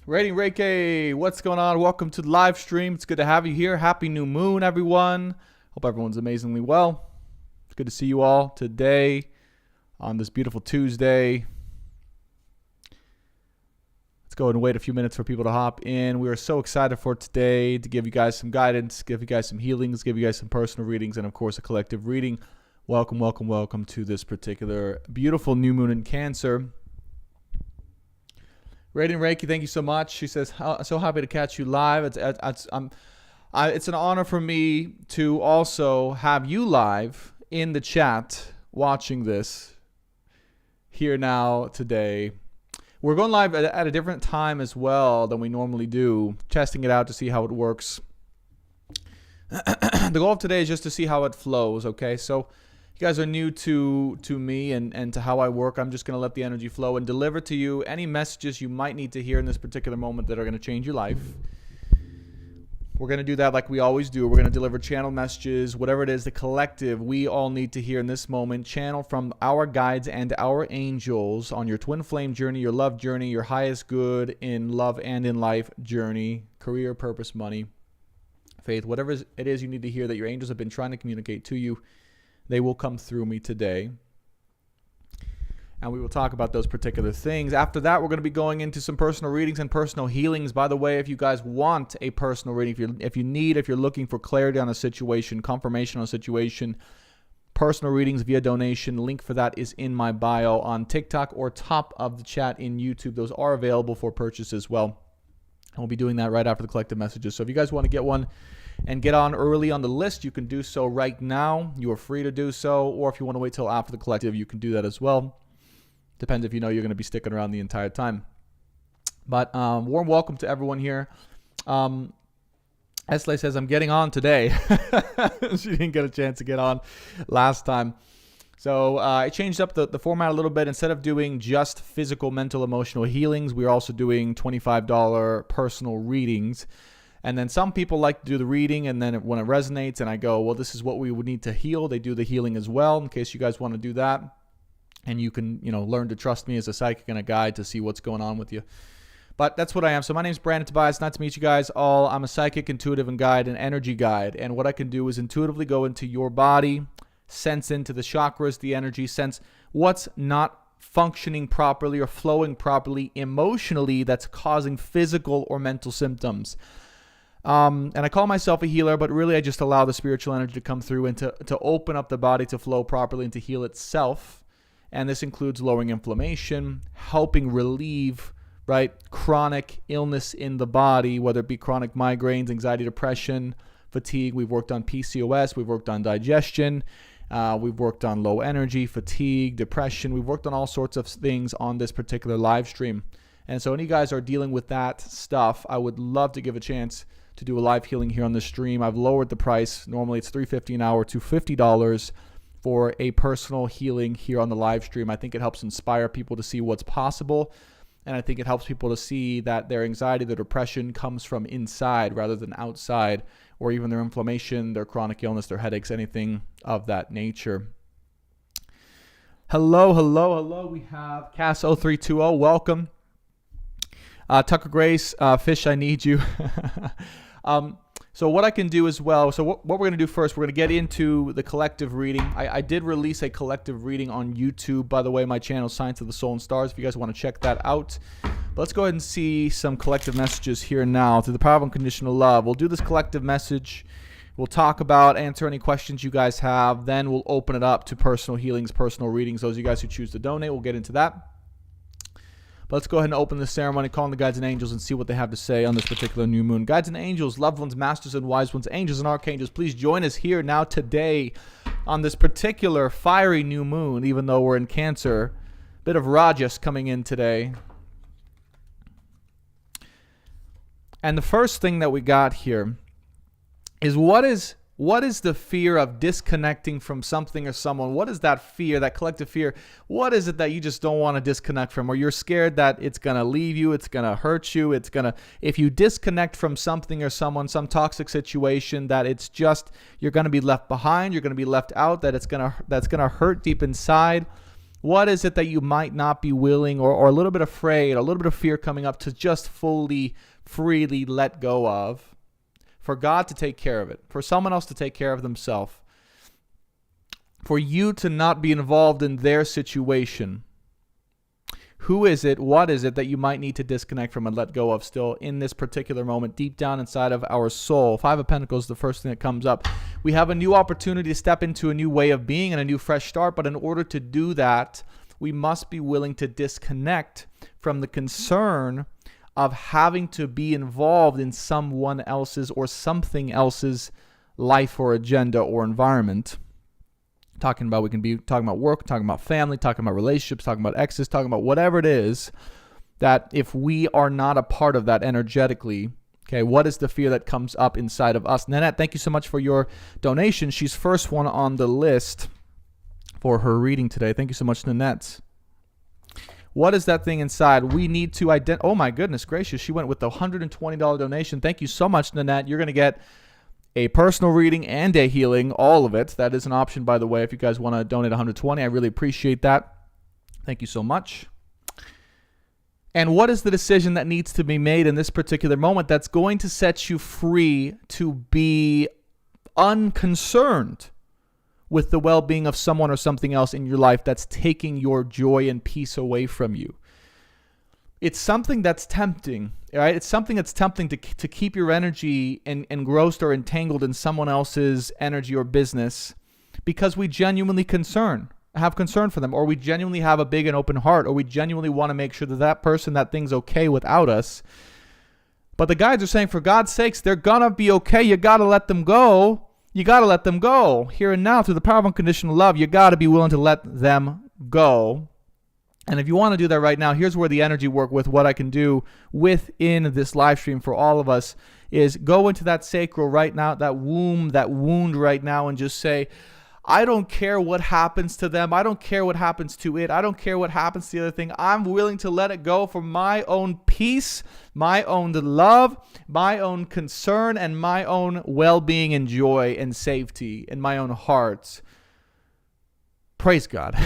Rating Reiki, what's going on? Welcome to the live stream. It's good to have you here. Happy new moon, everyone. Hope everyone's amazingly well. It's good to see you all today on this beautiful Tuesday. Let's go ahead and wait a few minutes for people to hop in. We are so excited for today to give you guys some guidance, give you guys some healings, give you guys some personal readings, and of course a collective reading. Welcome, welcome, welcome to this particular beautiful new moon in Cancer. Rating Reiki, thank you so much. She says, so happy to catch you live. It's an honor for me to also have you live in the chat watching this here now today. We're going live at a different time as well than we normally do, testing it out to see how it works. The goal of today is just to see how it flows, okay? So you guys are new to me and to how I work. I'm just going to let the energy flow and deliver to you any messages you might need to hear in this particular moment that are going to change your life. We're going to do that like we always do. We're going to deliver channel messages, whatever it is, the collective we all need to hear in this moment. Channel from our guides and our angels on your twin flame journey, your love journey, your highest good in love and in life journey, career, purpose, money, faith, whatever it is you need to hear that your angels have been trying to communicate to you. They will come through me today. And we will talk about those particular things. After that, we're going to be going into some personal readings and personal healings. By the way, if you guys want a personal reading, if you're looking for clarity on a situation, confirmation on a situation, personal readings via donation, link for that is in my bio on TikTok or top of the chat in YouTube. Those are available for purchase as well. And we'll be doing that right after the collective messages. So if you guys want to get one and get on early on the list, you can do so right now. You are free to do so. Or if you want to wait till after the collective, you can do that as well. Depends if you know you're going to be sticking around the entire time. But warm welcome to everyone here. Esley says, I'm getting on today. She didn't get a chance to get on last time. So I changed up the format a little bit. Instead of doing just physical, mental, emotional healings, we're also doing $25 personal readings. And then some people like to do the reading, and then when it resonates and I go, well, this is what we would need to heal, they do the healing as well, in case you guys want to do that. And you can, learn to trust me as a psychic and a guide to see what's going on with you. But that's what I am. So my name is Brandon Tobias. Nice to meet you guys all. I'm a psychic, intuitive, and guide, an energy guide. And what I can do is intuitively go into your body, sense into the chakras, the energy, sense what's not functioning properly or flowing properly emotionally that's causing physical or mental symptoms. And I call myself a healer, but really I just allow the spiritual energy to come through and to open up the body to flow properly and to heal itself. And this includes lowering inflammation, helping relieve, chronic illness in the body, whether it be chronic migraines, anxiety, depression, fatigue. We've worked on PCOS. We've worked on digestion. We've worked on low energy, fatigue, depression. We've worked on all sorts of things on this particular live stream. And so when you guys are dealing with that stuff, I would love to give a chance to do a live healing here on the stream. I've lowered the price. Normally it's $3.50 an hour to $50 for a personal healing here on the live stream. I think it helps inspire people to see what's possible. And I think it helps people to see that their anxiety, their depression comes from inside rather than outside, or even their inflammation, their chronic illness, their headaches, anything of that nature. Hello, hello, hello. We have Cass0320. Welcome. Tucker Grace, Fish, I need you. So what I can do as well, so what we're going to do first, we're going to get into the collective reading. I did release a collective reading on YouTube, by the way, my channel, Science of the Soul and Stars, if you guys want to check that out. But let's go ahead and see some collective messages here now. Through the power of unconditional love, we'll do this collective message. We'll talk about, answer any questions you guys have. Then we'll open it up to personal healings, personal readings. Those of you guys who choose to donate, we'll get into that. But let's go ahead and open the ceremony, call on the guides and angels, and see what they have to say on this particular new moon. Guides and angels, loved ones, masters and wise ones, angels and archangels, please join us here now today on this particular fiery new moon, even though we're in Cancer. Bit of Rajas coming in today. And the first thing that we got here is what is the fear of disconnecting from something or someone? What is that fear, that collective fear? What is it that you just don't want to disconnect from, or you're scared that it's going to leave you, it's going to hurt you, if you disconnect from something or someone, some toxic situation, that it's just, you're going to be left behind, you're going to be left out, that's going to hurt deep inside? What is it that you might not be willing or a little bit afraid, a little bit of fear coming up to just fully, freely let go of? For God to take care of it, for someone else to take care of themselves, for you to not be involved in their situation. Who is it, what is it that you might need to disconnect from and let go of still in this particular moment, deep down inside of our soul? Five of Pentacles is the first thing that comes up. We have a new opportunity to step into a new way of being and a new fresh start, but in order to do that, we must be willing to disconnect from the concern of having to be involved in someone else's or something else's life or agenda or environment. We can be talking about work, talking about family, talking about relationships, talking about exes, talking about whatever it is, that if we are not a part of that energetically, okay, what is the fear that comes up inside of us? Nanette, thank you so much for your donation. She's first one on the list for her reading today. Thank you so much, Nanette. What is that thing inside? We need to identify. Oh my goodness gracious, she went with the $120 donation. Thank you so much, Nanette. You're going to get a personal reading and a healing, all of it. That is an option, by the way, if you guys want to donate $120. I really appreciate that. Thank you so much. And what is the decision that needs to be made in this particular moment that's going to set you free to be unconcerned with the well-being of someone or something else in your life that's taking your joy and peace away from you? It's something that's tempting, right? It's something that's tempting to keep your energy engrossed or entangled in someone else's energy or business because we genuinely have concern for them, or we genuinely have a big and open heart, or we genuinely want to make sure that that person, that thing's okay without us. But the guides are saying, for God's sakes, they're gonna be okay. You gotta let them go. You gotta let them go. Here and now, through the power of unconditional love, you gotta be willing to let them go. And if you want to do that right now, here's where the energy work with what I can do within this live stream for all of us is go into that sacral right now, that wound right now, and just say, I don't care what happens to them. I don't care what happens to it. I don't care what happens to the other thing. I'm willing to let it go for my own peace, my own love, my own concern, and my own well-being and joy and safety in my own heart. Praise God.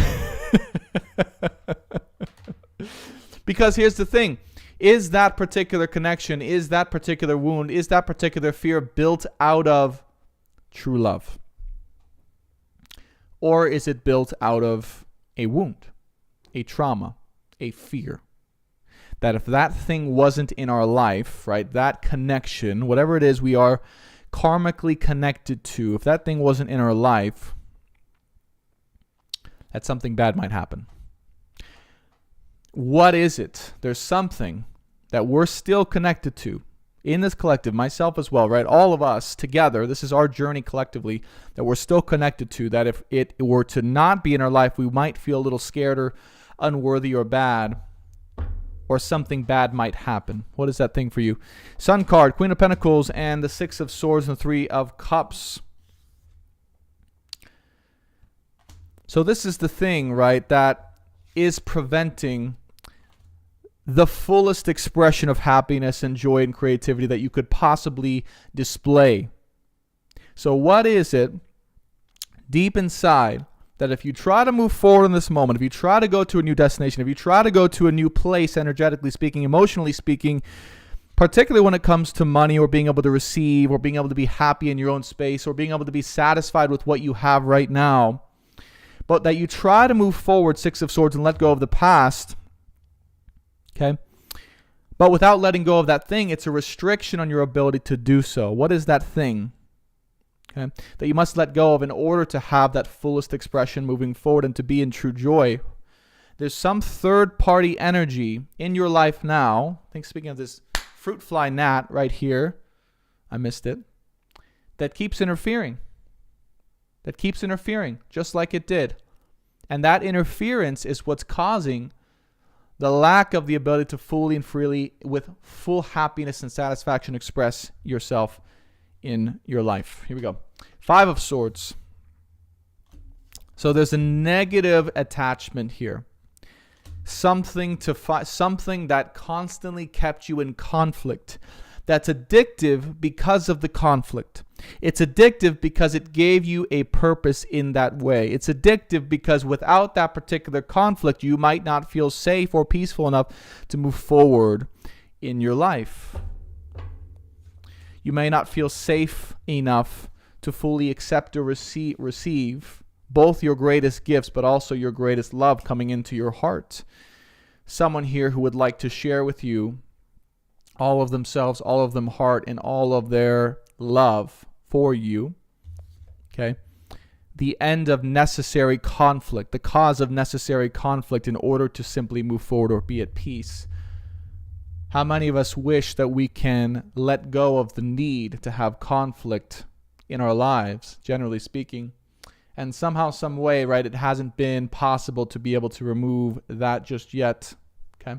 Because here's the thing. Is that particular connection, is that particular wound, is that particular fear built out of true love? Or is it built out of a wound, a trauma, a fear? That if that thing wasn't in our life, right, that connection, whatever it is we are karmically connected to, if that thing wasn't in our life, that something bad might happen. What is it? There's something that we're still connected to in this collective, myself as well, right? All of us together, this is our journey collectively, that we're still connected to, that if it were to not be in our life, we might feel a little scared or unworthy or bad, or something bad might happen. What is that thing for you? Sun card, Queen of Pentacles, and the Six of Swords and the Three of Cups. So this is the thing, right, that is preventing the fullest expression of happiness and joy and creativity that you could possibly display. So what is it deep inside that if you try to move forward in this moment, if you try to go to a new destination, if you try to go to a new place, energetically speaking, emotionally speaking, particularly when it comes to money or being able to receive or being able to be happy in your own space or being able to be satisfied with what you have right now, but that you try to move forward, Six of Swords, and let go of the past, okay? But without letting go of that thing, it's a restriction on your ability to do so. What is that thing, okay, that you must let go of in order to have that fullest expression moving forward and to be in true joy? There's some third-party energy in your life now. I think speaking of this fruit fly gnat right here, I missed it, that keeps interfering. That keeps interfering, just like it did. And that interference is what's causing the lack of the ability to fully and freely, with full happiness and satisfaction, express yourself in your life. Here we go. Five of Swords. So there's a negative attachment here. Something that constantly kept you in conflict, that's addictive because of the conflict. It's addictive because it gave you a purpose in that way. It's addictive because without that particular conflict, you might not feel safe or peaceful enough to move forward in your life. You may not feel safe enough to fully accept or receive both your greatest gifts, but also your greatest love coming into your heart. Someone here who would like to share with you all of themselves, all of them heart, and all of their love for you. Okay? The end of necessary conflict, the cause of necessary conflict in order to simply move forward or be at peace. How many of us wish that we can let go of the need to have conflict in our lives, generally speaking? And somehow, some way, right, it hasn't been possible to be able to remove that just yet. Okay?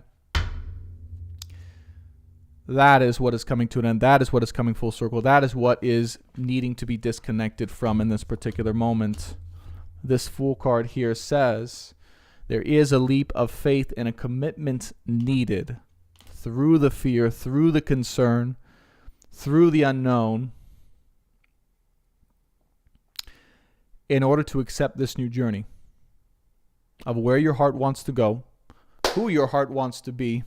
That is what is coming to an end. That is what is coming full circle. That is what is needing to be disconnected from in this particular moment. This Fool card here says there is a leap of faith and a commitment needed through the fear, through the concern, through the unknown, in order to accept this new journey of where your heart wants to go, who your heart wants to be,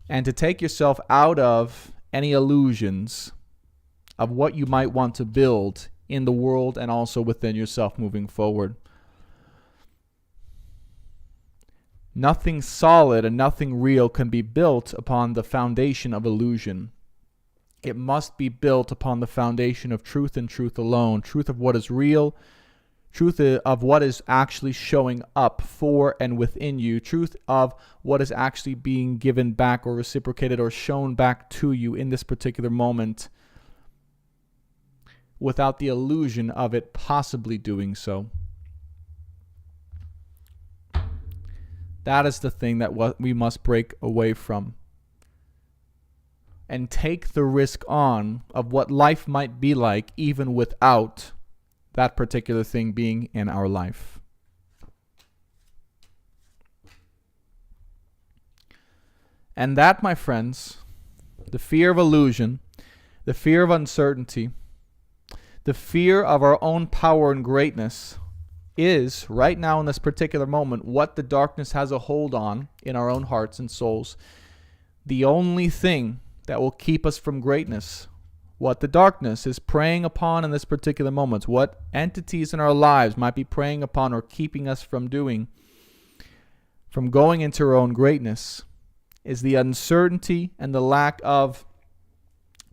and to take yourself out of any illusions of what you might want to build in the world and also within yourself moving forward. Nothing solid and nothing real can be built upon the foundation of illusion. It must be built upon the foundation of truth and truth alone. Truth of what is real, truth of what is actually showing up for and within you, truth of what is actually being given back or reciprocated or shown back to you in this particular moment, without the illusion of it possibly doing so. That is the thing that we must break away from. And take the risk on of what life might be like even without that particular thing being in our life. And that, my friends, the fear of illusion, the fear of uncertainty, the fear of our own power and greatness is, right now in this particular moment, what the darkness has a hold on in our own hearts and souls. The only thing that will keep us from greatness. What the darkness is preying upon in this particular moment, what entities in our lives might be preying upon or keeping us from doing, from going into our own greatness, is the uncertainty and the lack of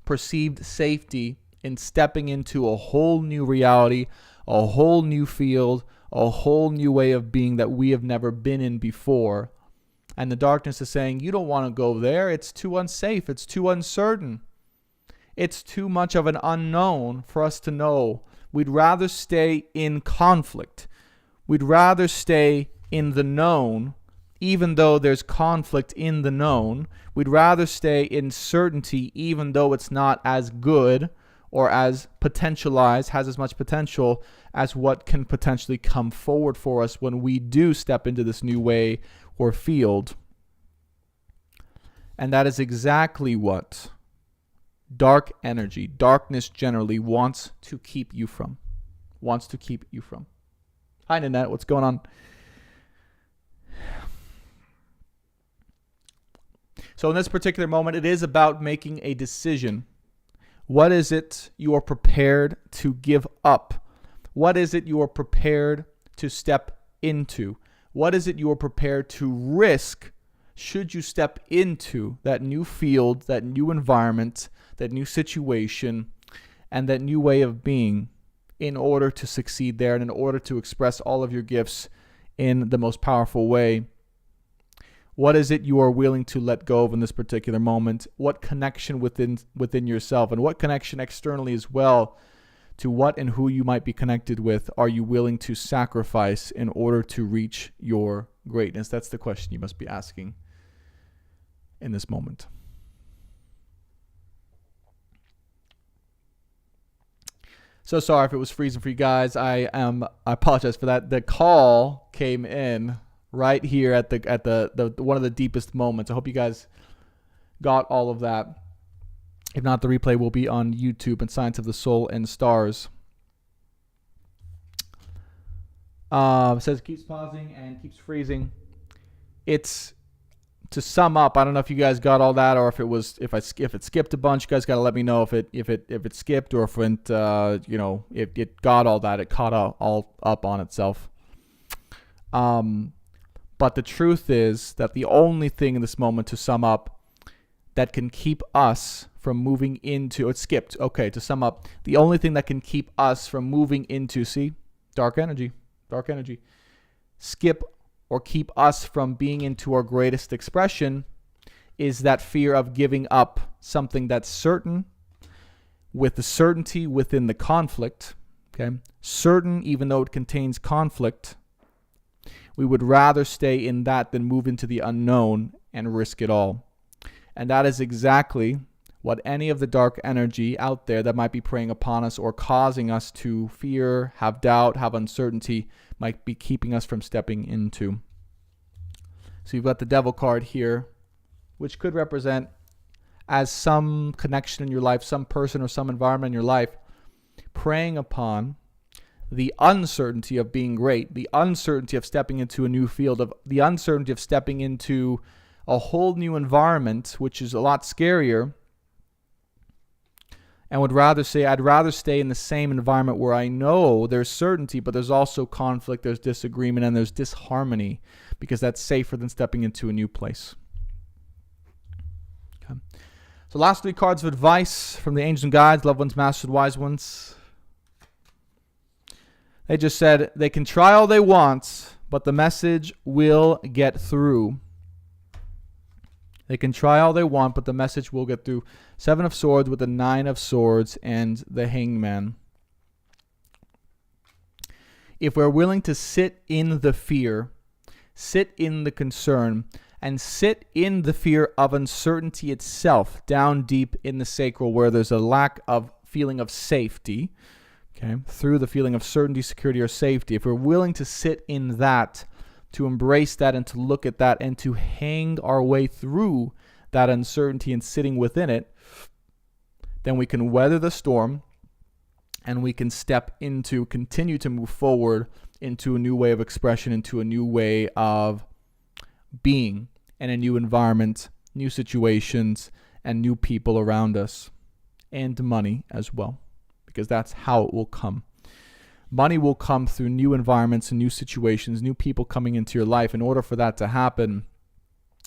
perceived safety in stepping into a whole new reality, a whole new field, a whole new way of being that we have never been in before. And the darkness is saying, you don't want to go there. It's too unsafe. It's too uncertain. It's too much of an unknown for us to know. We'd rather stay in conflict. We'd rather stay in the known, even though there's conflict in the known. We'd rather stay in certainty, even though it's not as good or as potentialized, has as much potential as what can potentially come forward for us when we do step into this new way or field. And that is exactly what dark energy, darkness generally, wants to keep you from. Hi, Nanette. What's going on? So in this particular moment, it is about making a decision. What is it you are prepared to give up? What is it you are prepared to step into? What is it you are prepared to risk should you step into that new field, that new environment, that new situation, and that new way of being in order to succeed there and in order to express all of your gifts in the most powerful way? What is it you are willing to let go of in this particular moment? What connection within yourself and what connection externally as well to what and who you might be connected with are you willing to sacrifice in order to reach your greatness? That's the question you must be asking in this moment. So sorry if it was freezing for you guys. I apologize for that. The call came in right here at the one of the deepest moments. I hope you guys got all of that. If not, the replay will be on YouTube and Science of the Soul and Stars. It says keeps pausing and keeps freezing. It's, to sum up, I don't know if you guys got all that, or if it skipped a bunch. You guys got to let me know if it skipped, or if it got all that. It caught all up on itself. But the truth is that the only thing in this moment, to sum up, that can keep us from moving into, it skipped. Okay, to sum up, the only thing that can keep us from moving into, see, dark energy, skip or keep us from being into our greatest expression is that fear of giving up something that's certain, with the certainty within the conflict. Okay, certain even though it contains conflict. We would rather stay in that than move into the unknown and risk it all. And that is exactly what any of the dark energy out there that might be preying upon us or causing us to fear, have doubt, have uncertainty, might be keeping us from stepping into. So you've got the Devil card here, which could represent as some connection in your life, some person or some environment in your life, preying upon the uncertainty of being great, the uncertainty of stepping into a new field, of the uncertainty of stepping into a whole new environment, which is a lot scarier, and would rather say, I'd rather stay in the same environment where I know there's certainty, but there's also conflict, there's disagreement, and there's disharmony, because that's safer than stepping into a new place. Okay. So last 3 cards of advice from the angels and guides, loved ones, masters, wise ones. They just said they can try all they want, but the message will get through. They can try all they want, but the message will get through. 7 of Swords with the 9 of Swords and the Hangman. If we're willing to sit in the fear, sit in the concern, and sit in the fear of uncertainty itself, down deep in the sacral where there's a lack of feeling of safety, okay, through the feeling of certainty, security, or safety, if we're willing to sit in that, to embrace that and to look at that and to hang our way through that uncertainty and sitting within it, then we can weather the storm and we can continue to move forward into a new way of expression, into a new way of being, and a new environment, new situations, and new people around us, and money as well, because that's how it will come. Money will come through new environments and new situations, new people coming into your life. In order for that to happen,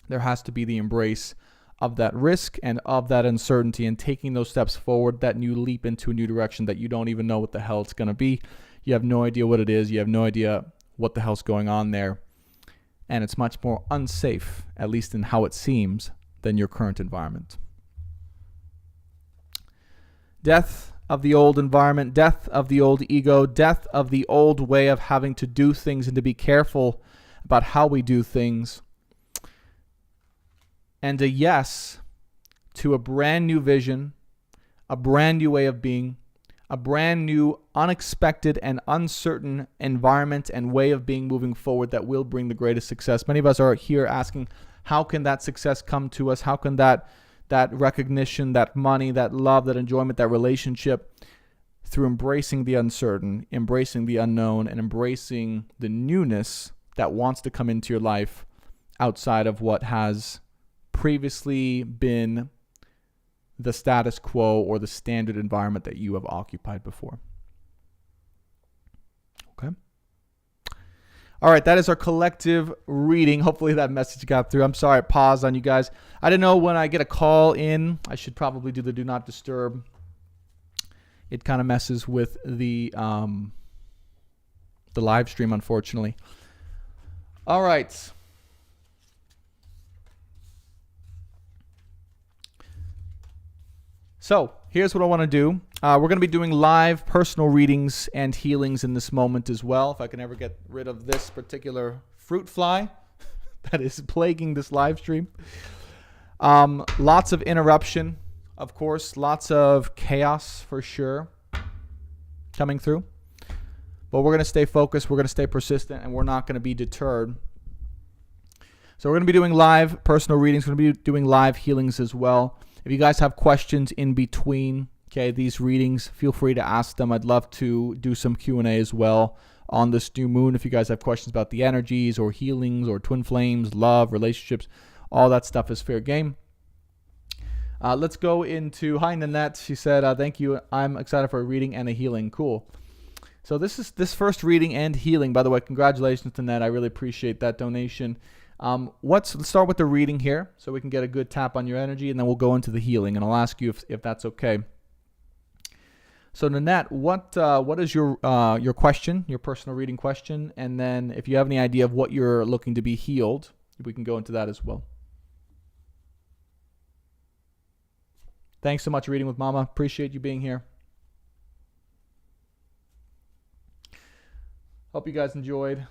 there has to be the embrace of that risk and of that uncertainty, and taking those steps forward, that new leap into a new direction that you don't even know what the hell it's going to be. You have no idea what it is. You have no idea what the hell's going on there. And it's much more unsafe, at least in how it seems, than your current environment. Death of the old environment, death of the old ego, death of the old way of having to do things and to be careful about how we do things. And a yes to a brand new vision, a brand new way of being, a brand new, unexpected and uncertain environment and way of being moving forward that will bring the greatest success. Many of us are here asking, how can that success come to us? How can that recognition, that money, that love, that enjoyment, that relationship, through embracing the uncertain, embracing the unknown, and embracing the newness that wants to come into your life outside of what has previously been the status quo or the standard environment that you have occupied before. Okay. All right, that is our collective reading. Hopefully that message got through. I'm sorry I paused on you guys. I didn't know when I get a call in, I should probably do the do not disturb. It kind of messes with the live stream, unfortunately. All right. So here's what I want to do. We're going to be doing live personal readings and healings in this moment as well. If I can ever get rid of this particular fruit fly that is plaguing this live stream. Lots of interruption, of course. Lots of chaos for sure coming through. But we're going to stay focused. We're going to stay persistent. And we're not going to be deterred. So we're going to be doing live personal readings. We're going to be doing live healings as well. If you guys have questions in between, okay, these readings, feel free to ask them. I'd love to do some Q&A as well on this new moon. If you guys have questions about the energies or healings or twin flames, love, relationships, all that stuff is fair game. Let's go into, hi Nanette, she said, thank you, I'm excited for a reading and a healing. Cool. So this first reading and healing, by the way, congratulations to Nanette. I really appreciate that donation. Let's start with the reading here so we can get a good tap on your energy, and then we'll go into the healing, and I'll ask you if that's okay. So Nanette, what is your question, your personal reading question? And then if you have any idea of what you're looking to be healed, we can go into that as well. Thanks so much for reading with Mama. Appreciate you being here. Hope you guys enjoyed.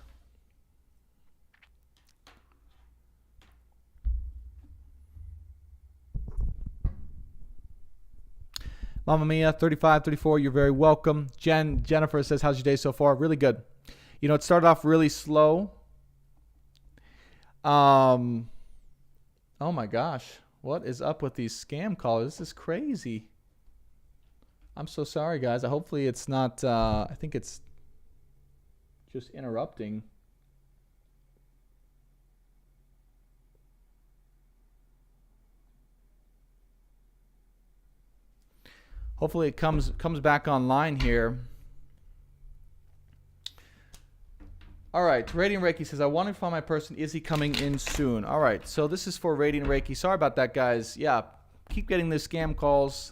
Mama Mia, 35, 34, you're very welcome. Jennifer says, how's your day so far? Really good. You know, it started off really slow. Oh my gosh. What is up with these scam calls? This is crazy. I'm so sorry, guys. Hopefully it's not, I think it's just interrupting. Hopefully it comes back online here. All right, Radiant Reiki says, I want to find my person. Is he coming in soon? All right, so this is for Radiant Reiki. Sorry about that, guys. Yeah, keep getting these scam calls.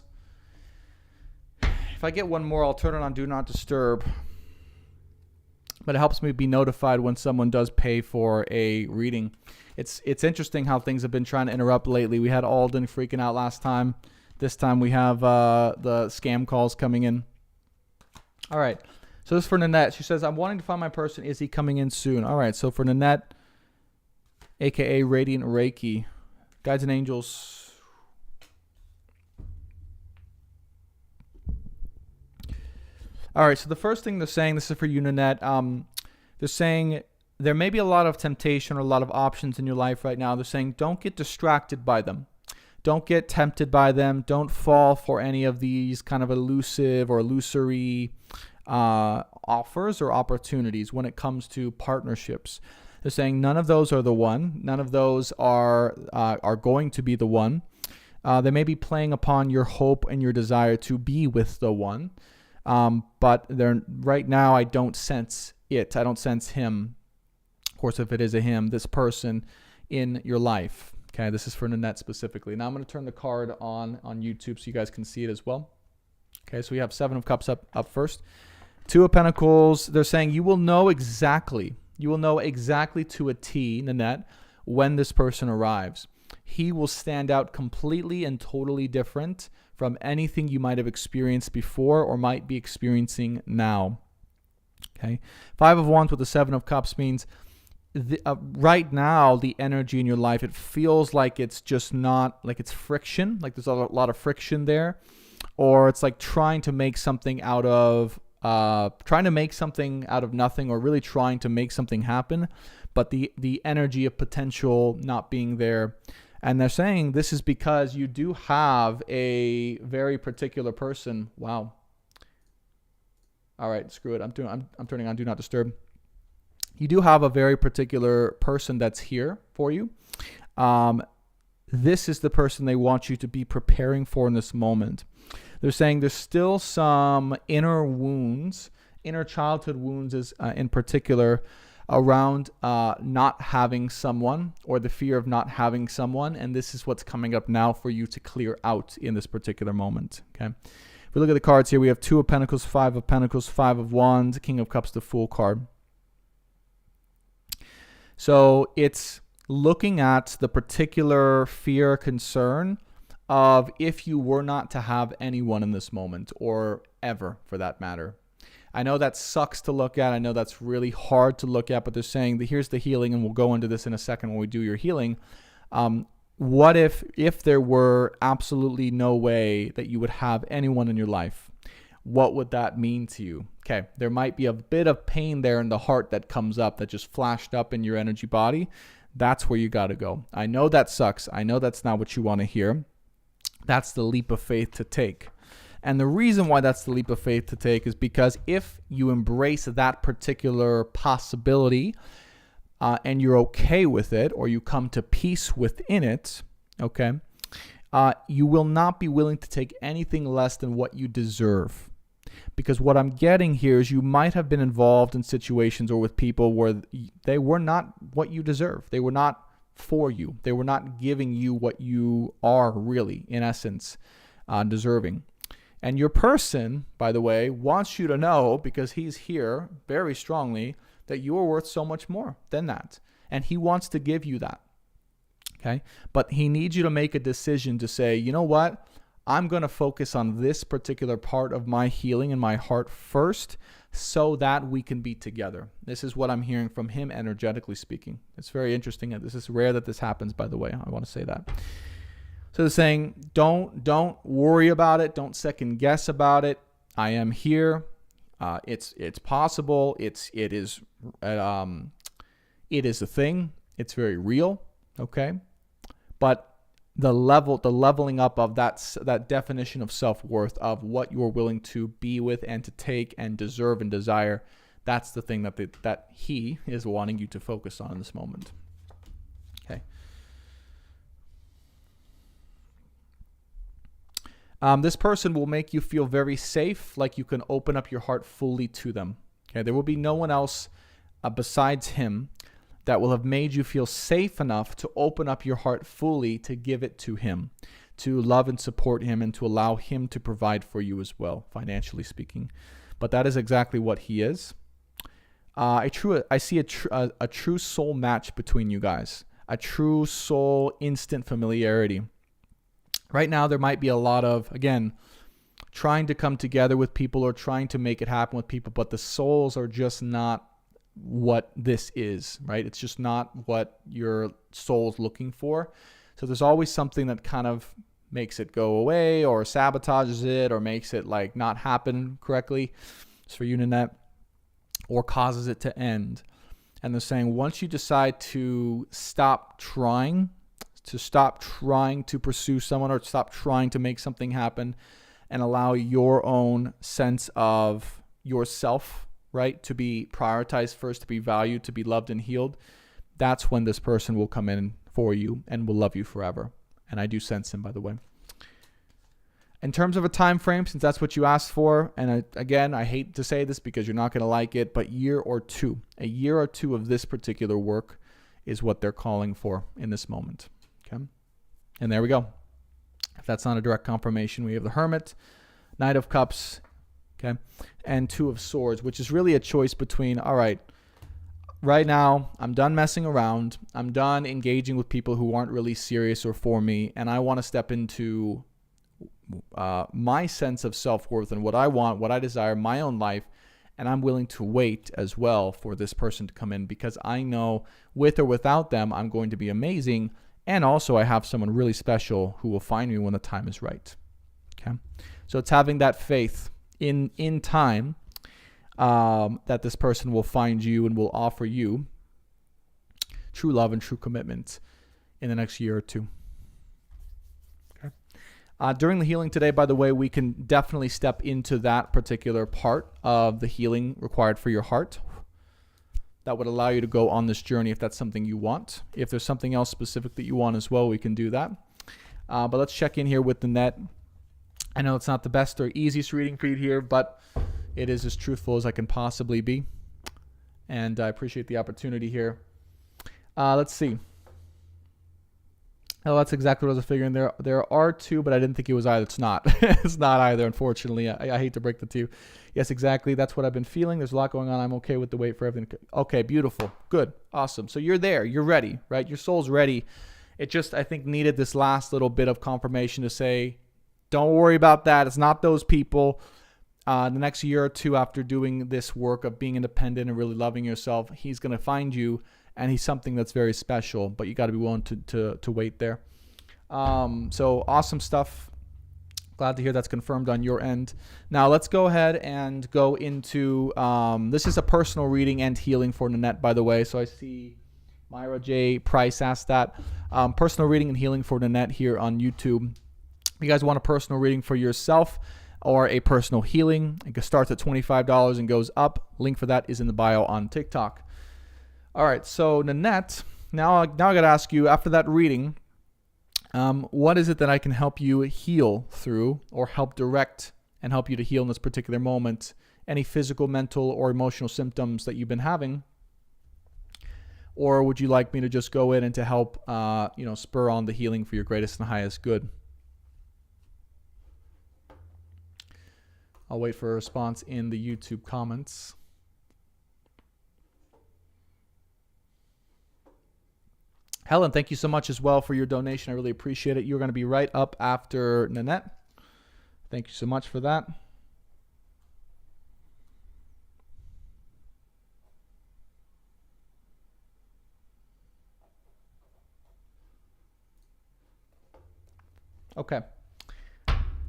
If I get one more, I'll turn it on Do Not Disturb. But it helps me be notified when someone does pay for a reading. It's interesting how things have been trying to interrupt lately. We had Alden freaking out last time. This time we have the scam calls coming in. All right. So this is for Nanette. She says, I'm wanting to find my person. Is he coming in soon? All right. So for Nanette, a.k.a. Radiant Reiki, guides and angels. All right. So the first thing they're saying, this is for you, Nanette. They're saying there may be a lot of temptation or a lot of options in your life right now. They're saying don't get distracted by them. Don't get tempted by them. Don't fall for any of these kind of elusive or illusory offers or opportunities when it comes to partnerships. They're saying none of those are the one. None of those are going to be the one. They may be playing upon your hope and your desire to be with the one. But they're right now, I don't sense it. I don't sense him. Of course, if it is a him, this person in your life. Okay, this is for Nanette specifically. Now I'm going to turn the card on YouTube so you guys can see it as well. Okay, so we have Seven of Cups up first. Two of Pentacles. They're saying you will know exactly to a T, Nanette, when this person arrives. He will stand out completely and totally different from anything you might have experienced before or might be experiencing now. Okay, Five of Wands with the Seven of Cups means right now the energy in your life, it feels like it's just not, like it's friction, like there's a lot of friction there, or it's like trying to make something out of nothing, or really trying to make something happen, but the energy of potential not being there. And they're saying this is because you do have a very particular person. Wow. All right, screw it. I'm turning on Do Not Disturb. You do have a very particular person that's here for you. This is the person they want you to be preparing for in this moment. They're saying there's still some inner wounds, inner childhood wounds in particular, around not having someone, or the fear of not having someone. And this is what's coming up now for you to clear out in this particular moment. Okay. If we look at the cards here, we have Two of Pentacles, Five of Pentacles, Five of Wands, King of Cups, the Fool card. So it's looking at the particular fear, concern of if you were not to have anyone in this moment, or ever for that matter. I know that sucks to look at. I know that's really hard to look at, but they're saying that here's the healing, and we'll go into this in a second when we do your healing. What if there were absolutely no way that you would have anyone in your life? What would that mean to you? Okay, there might be a bit of pain there in the heart that comes up, that just flashed up in your energy body. That's where you got to go. I know that sucks. I know that's not what you want to hear. That's the leap of faith to take. And the reason why that's the leap of faith to take is because if you embrace that particular possibility and you're okay with it, or you come to peace within it, okay, you will not be willing to take anything less than what you deserve. Because what I'm getting here is you might have been involved in situations or with people where they were not what you deserve. They were not for you. They were not giving you what you are really, in essence, deserving. And your person, by the way, wants you to know, because he's here very strongly, that you are worth so much more than that. And he wants to give you that. Okay? But he needs you to make a decision to say, you know what? I'm going to focus on this particular part of my healing in my heart first so that we can be together. This is what I'm hearing from him, energetically speaking. It's very interesting. This is rare that this happens, by the way. I want to say that. So they're saying, don't worry about it. Don't second guess about it. I am here. It's possible. It is a thing. It's very real. Okay. But the leveling up of that definition of self-worth, of what you're willing to be with and to take and deserve and desire, that's the thing that he is wanting you to focus on in this moment. Okay. This person will make you feel very safe, like you can open up your heart fully to them. Okay. There will be no one else besides him that will have made you feel safe enough to open up your heart fully, to give it to him, to love and support him, and to allow him to provide for you as well, financially speaking. But that is exactly what he is. I see a true soul match between you guys, a true soul instant familiarity. Right now, there might be a lot of, again, trying to come together with people or trying to make it happen with people, but the souls are just not what this is, right? It's just not what your soul's looking for. So there's always something that kind of makes it go away or sabotages it or makes it like not happen correctly. It's for you, Nanette, or causes it to end. And they're saying once you decide to stop trying to pursue someone or stop trying to make something happen and allow your own sense of yourself, right, to be prioritized first, to be valued, to be loved and healed, that's when this person will come in for you and will love you forever. And I do sense him, by the way. In terms of a time frame, since that's what you asked for, and again, I hate to say this because you're not going to like it, but a year or two of this particular work is what they're calling for in this moment. Okay, and there we go. If that's not a direct confirmation, we have the Hermit, Knight of Cups, okay, and Two of Swords, which is really a choice between, all right now I'm done messing around. I'm done engaging with people who aren't really serious or for me, and I want to step into my sense of self-worth and what I want, what I desire, my own life, and I'm willing to wait as well for this person to come in because I know with or without them, I'm going to be amazing, and also I have someone really special who will find me when the time is right. Okay, so it's having that faith in time that this person will find you and will offer you true love and true commitment in the next year or two. Okay. During the healing today, by the way, we can definitely step into that particular part of the healing required for your heart that would allow you to go on this journey if that's something you want. If there's something else specific that you want as well, we can do that. But let's check in here with Nanette. I know it's not the best or easiest reading for you here, but it is as truthful as I can possibly be. And I appreciate the opportunity here. Let's see. Oh, that's exactly what I was figuring. There are two, but I didn't think it was either. It's not. It's not either, unfortunately. I hate to break the two. Yes, exactly. That's what I've been feeling. There's a lot going on. I'm okay with the wait for everything. Okay, beautiful. Good. Awesome. So you're there. You're ready, right? Your soul's ready. It just, I think, needed this last little bit of confirmation to say, don't worry about that. It's not those people. The next year or two after doing this work of being independent and really loving yourself, he's going to find you, and he's something that's very special, but you got to be willing to wait there. So awesome stuff. Glad to hear that's confirmed on your end. Now let's go ahead and go into, this is a personal reading and healing for Nanette, by the way. So I see Myra J. Price asked that. Personal reading and healing for Nanette here on YouTube. If you guys want a personal reading for yourself or a personal healing, it starts at $25 and goes up. Link for that is in the bio on TikTok. All right, so Nanette, now I got to ask you, after that reading, what is it that I can help you heal through, or help direct and help you to heal in this particular moment? Any physical, mental, or emotional symptoms that you've been having? Or would you like me to just go in and to help, spur on the healing for your greatest and highest good? I'll wait for a response in the YouTube comments. Helen, thank you so much as well for your donation. I really appreciate it. You're going to be right up after Nanette. Thank you so much for that. Okay.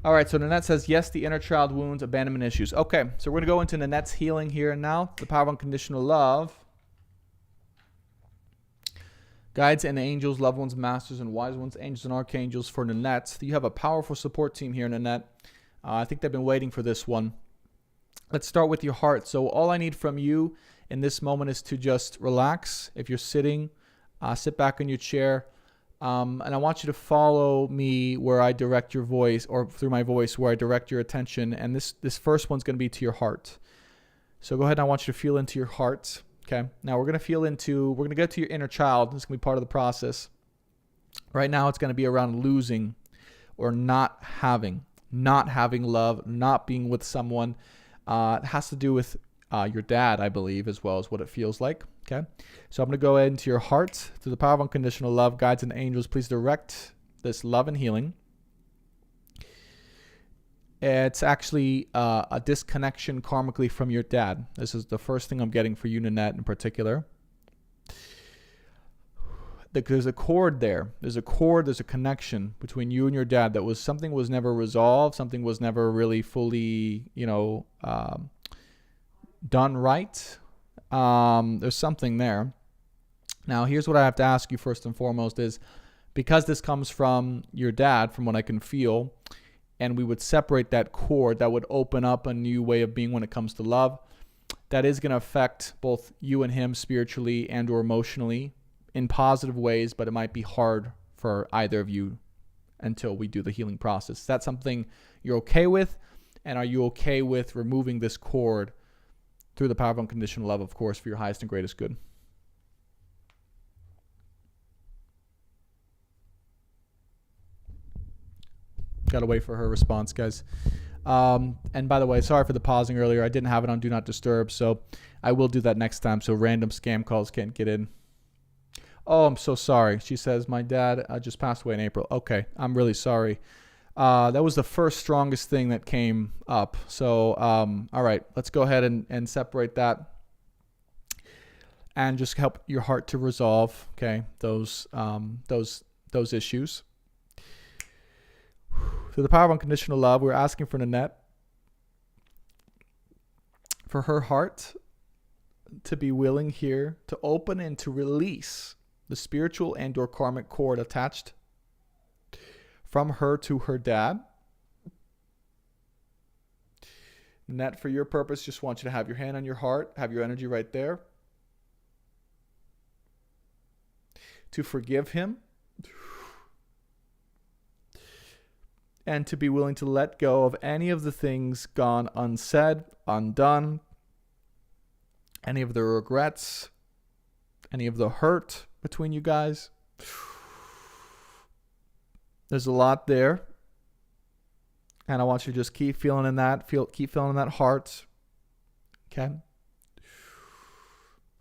All right, so Nanette says, yes, the inner child wounds, abandonment issues. Okay, so we're going to go into Nanette's healing here and now. The power of unconditional love. Guides and angels, loved ones, masters, and wise ones, angels and archangels for Nanette. You have a powerful support team here, Nanette. I think they've been waiting for this one. Let's start with your heart. So all I need from you in this moment is to just relax. If you're sitting, sit back in your chair. And I want you to follow me where I direct your voice, or through my voice where I direct your attention. And this first one's going to be to your heart. So go ahead and I want you to feel into your heart. Okay. Now we're going to get to your inner child. This is going to be part of the process. Right now it's going to be around losing or not having love, not being with someone. It has to do with your dad, I believe, as well as what it feels like. Okay. So I'm going to go into your heart, through the power of unconditional love, guides and angels. Please direct this love and healing. It's actually a disconnection karmically from your dad. This is the first thing I'm getting for you, Nanette, in particular. There's a cord there. There's a connection between you and your dad that something was never resolved. Something was never really fully, done right. There's something there. Now, here's what I have to ask you first and foremost is, because this comes from your dad, from what I can feel, and we would separate that cord, that would open up a new way of being when it comes to love. That is going to affect both you and him spiritually and or emotionally in positive ways, but it might be hard for either of you until we do the healing process. Is that something you're okay with? And are you okay with removing this cord through the power of unconditional love, of course, for your highest and greatest good? Got to wait for her response, guys. And by the way, sorry for the pausing earlier. I didn't have it on Do Not Disturb, so I will do that next time so random scam calls can't get in. Oh, I'm so sorry. She says, my dad just passed away in April. Okay, I'm really sorry. That was the first strongest thing that came up. So, all right, let's go ahead and separate that and just help your heart to resolve, okay, those issues. Through the power of unconditional love, we're asking for Nanette, for her heart to be willing here to open and to release the spiritual and or karmic cord attached from her to her dad. Nanette, for your purpose, just want you to have your hand on your heart, have your energy right there. To forgive him. And to be willing to let go of any of the things gone unsaid, undone, any of the regrets, any of the hurt between you guys. There's a lot there. And I want you to just keep feeling in that, keep feeling in that heart. Okay?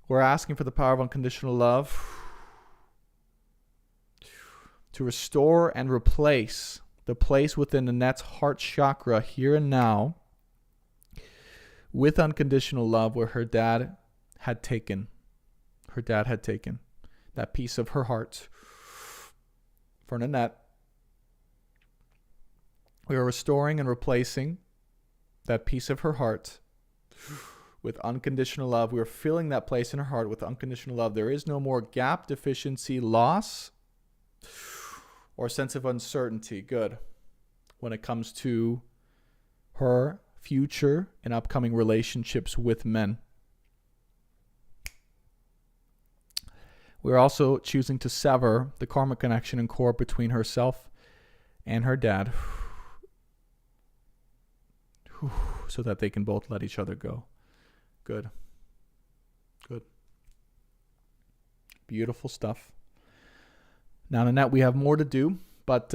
We're asking for the power of unconditional love to restore and replace the place within Nanette's heart chakra here and now with unconditional love where her dad had taken. That piece of her heart for Nanette. We are restoring and replacing that piece of her heart with unconditional love. We're filling that place in her heart with unconditional love. There is no more gap, deficiency, loss, or sense of uncertainty. Good. When it comes to her future and upcoming relationships with men. We're also choosing to sever the karmic connection and core between herself and her dad so that they can both let each other go. Good. Good. Beautiful stuff. Now, Nanette, we have more to do, but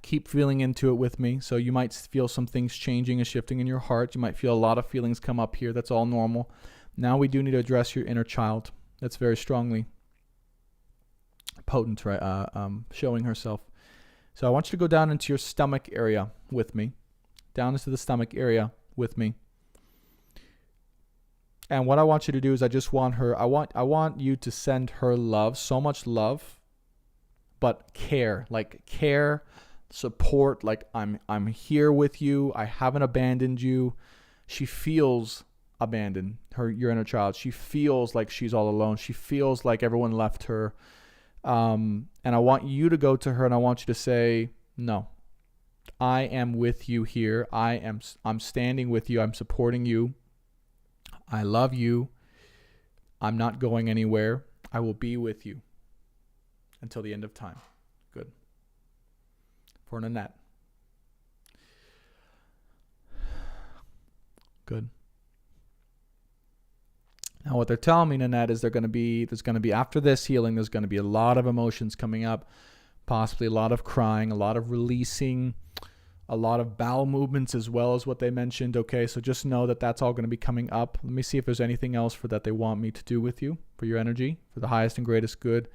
keep feeling into it with me. So you might feel some things changing and shifting in your heart. You might feel a lot of feelings come up here. That's all normal. Now we do need to address your inner child. That's very strongly potent, right? Showing herself. So I want you to go down into your stomach area with me. Down into the stomach area with me. And what I want you to do is I want you to send her love, so much love, but care, support, like I'm here with you. I haven't abandoned you. She feels abandoned, your inner child. She feels like she's all alone. She feels like everyone left her. And I want you to go to her and I want you to say, no, I am with you here. I'm standing with you. I'm supporting you. I love you. I'm not going anywhere. I will be with you until the end of time. Good. For Nanette. Good. Now what they're telling me, Nanette, is there's going to be after this healing, there's going to be a lot of emotions coming up, possibly a lot of crying, a lot of releasing, a lot of bowel movements as well as what they mentioned. Okay, so just know that that's all going to be coming up. Let me see if there's anything else that they want me to do with you, for your energy, for the highest and greatest good.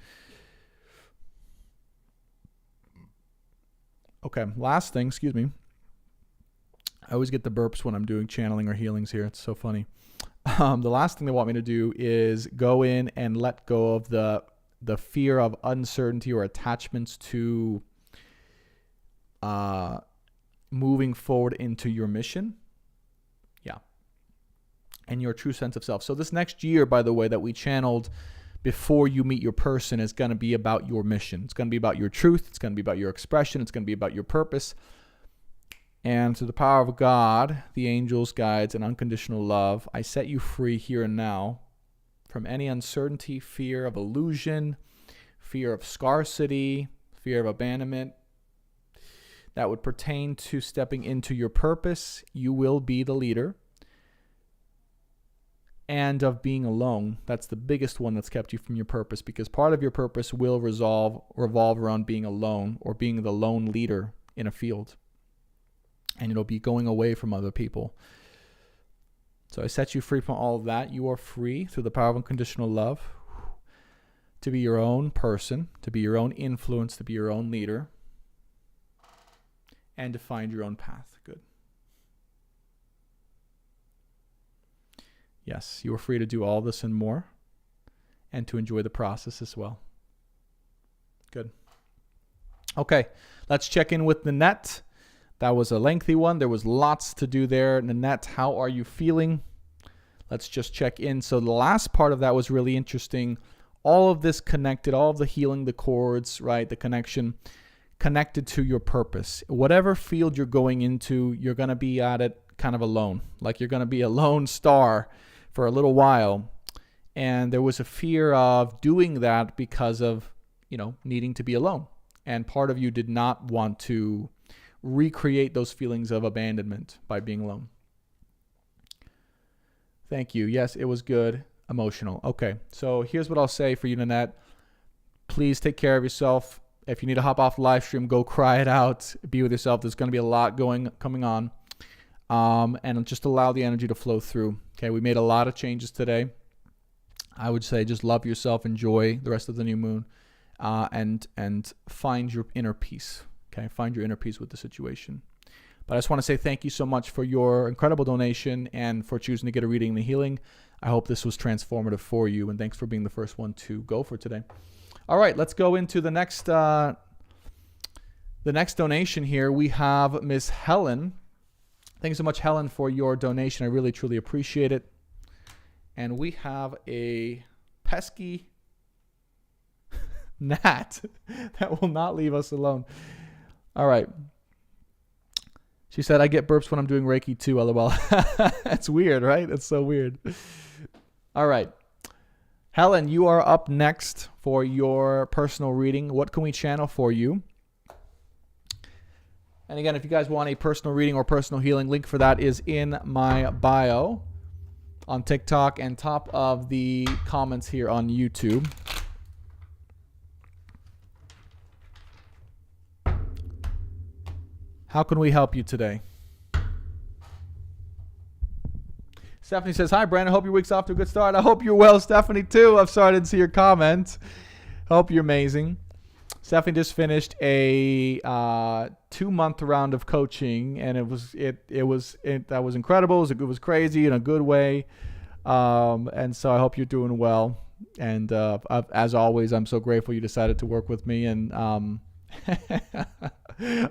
Okay, last thing, excuse me. I always get the burps when I'm doing channeling or healings here. It's so funny. The last thing they want me to do is go in and let go of the fear of uncertainty or attachments to moving forward into your mission. Yeah. And your true sense of self. So this next year, by the way, that we channeled before you meet your person is going to be about your mission. It's going to be about your truth. It's going to be about your expression. It's going to be about your purpose. And through the power of God, the angels, guides, and unconditional love, I set you free here and now from any uncertainty, fear of illusion, fear of scarcity, fear of abandonment that would pertain to stepping into your purpose. You will be the leader. And of being alone. That's the biggest one that's kept you from your purpose, because part of your purpose will revolve around being alone or being the lone leader in a field. And it'll be going away from other people. So I set you free from all of that. You are free through the power of unconditional love to be your own person, to be your own influence, to be your own leader, and to find your own path. Good. Yes, you are free to do all this and more, and to enjoy the process as well. Good. Okay, let's check in with Nanette. That was a lengthy one. There was lots to do there. Nanette, how are you feeling? Let's just check in. So the last part of that was really interesting. All of this connected, all of the healing, the chords, right? The connection connected to your purpose. Whatever field you're going into, you're going to be at it kind of alone. Like you're going to be a lone star for a little while. And there was a fear of doing that because of, needing to be alone. And part of you did not want to recreate those feelings of abandonment by being alone. Thank you. Yes, it was good. Emotional. Okay, so here's what I'll say for you, Nanette. Please take care of yourself. If you need to hop off the live stream, go cry it out. Be with yourself. There's going to be a lot coming on. And just allow the energy to flow through. Okay, we made a lot of changes today. I would say just love yourself, enjoy the rest of the new moon, and find your inner peace. Okay, find your inner peace with the situation. But I just want to say thank you so much for your incredible donation and for choosing to get a reading and the healing. I hope this was transformative for you, and thanks for being the first one to go for today. All right, let's go into the next donation here. We have Miss Helen. Thanks so much, Helen, for your donation. I really, truly appreciate it. And we have a pesky gnat that will not leave us alone. All right. She said, I get burps when I'm doing Reiki too, LOL. That's weird, right? It's so weird. All right. Helen, you are up next for your personal reading. What can we channel for you? And again, if you guys want a personal reading or personal healing, link for that is in my bio on TikTok and top of the comments here on YouTube. How can we help you today? Stephanie says, hi, Brandon. Hope your week's off to a good start. I hope you're well, Stephanie, too. I'm sorry I didn't see your comment. Hope you're amazing. Stephanie just finished a 2-month round of coaching, and that was incredible. It was crazy in a good way. And so I hope you're doing well. And as always, I'm so grateful you decided to work with me. And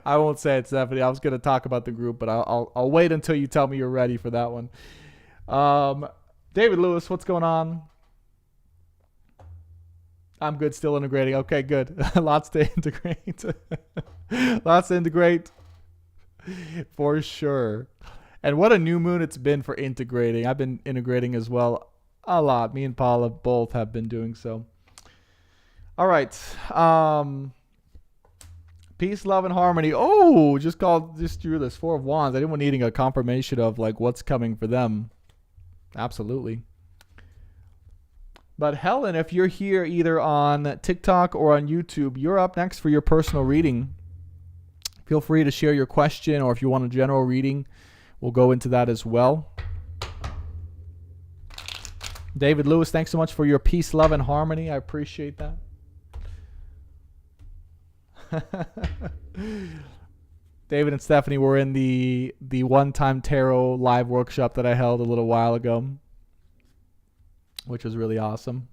I won't say it, Stephanie. I was going to talk about the group, but I'll wait until you tell me you're ready for that one. David Lewis, what's going on? I'm good, still integrating. Okay, good. Lots to integrate. Lots to integrate for sure. And what a new moon it's been for integrating. I've been integrating as well a lot. Me and Paula both have been doing so. All right. Peace, love, and harmony. Oh, just drew this 4 of Wands. Anyone needing a confirmation of like what's coming for them? Absolutely. But Helen, if you're here either on TikTok or on YouTube, you're up next for your personal reading. Feel free to share your question, or if you want a general reading, we'll go into that as well. David Lewis, thanks so much for your peace, love, and harmony. I appreciate that. David and Stephanie were in the one-time tarot live workshop that I held a little while ago, which was really awesome.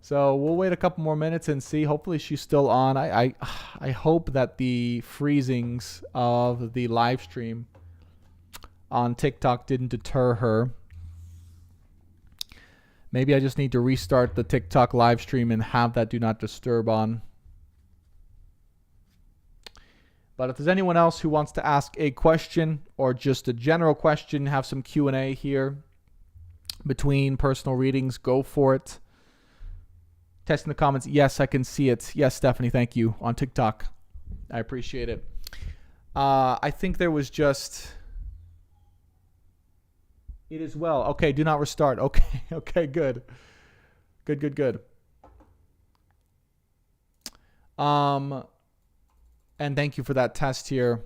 So we'll wait a couple more minutes and see. Hopefully she's still on. I hope that the freezings of the live stream on TikTok didn't deter her. Maybe I just need to restart the TikTok live stream and have that do not disturb on. But if there's anyone else who wants to ask a question or just a general question, have some Q&A here between personal readings, go for it. Test in the comments. Yes, I can see it. Yes, Stephanie, thank you. On TikTok. I appreciate it. I think there was just... It is well. Okay, do not restart. Okay, okay, good. Good. And thank you for that test here.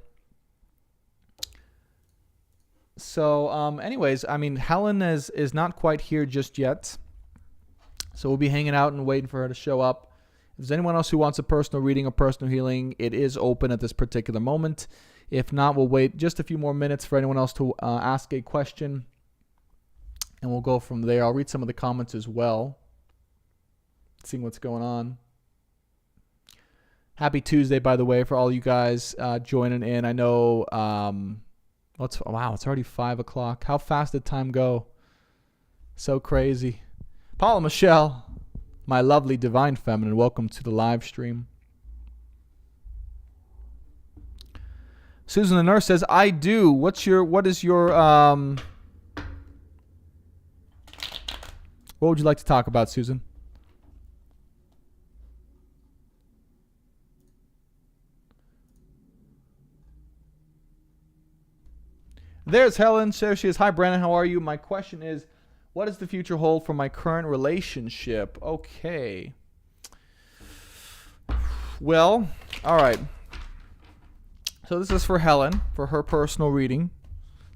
So, anyways, I mean, Helen is not quite here just yet. So we'll be hanging out and waiting for her to show up. If there's anyone else who wants a personal reading or personal healing, it is open at this particular moment. If not, we'll wait just a few more minutes for anyone else to ask a question. And we'll go from there. I'll read some of the comments as well, seeing what's going on. Happy Tuesday, by the way, for all you guys joining in. I know, wow, it's already 5 o'clock. How fast did time go? So crazy. Paula Michelle, my lovely divine feminine, welcome to the live stream. Susan the nurse says, I do. What is your, what would you like to talk about, Susan? There's Helen. There she is. Hi, Brandon. How are you? My question is, what does the future hold for my current relationship? Okay. Well, all right. So this is for Helen, for her personal reading.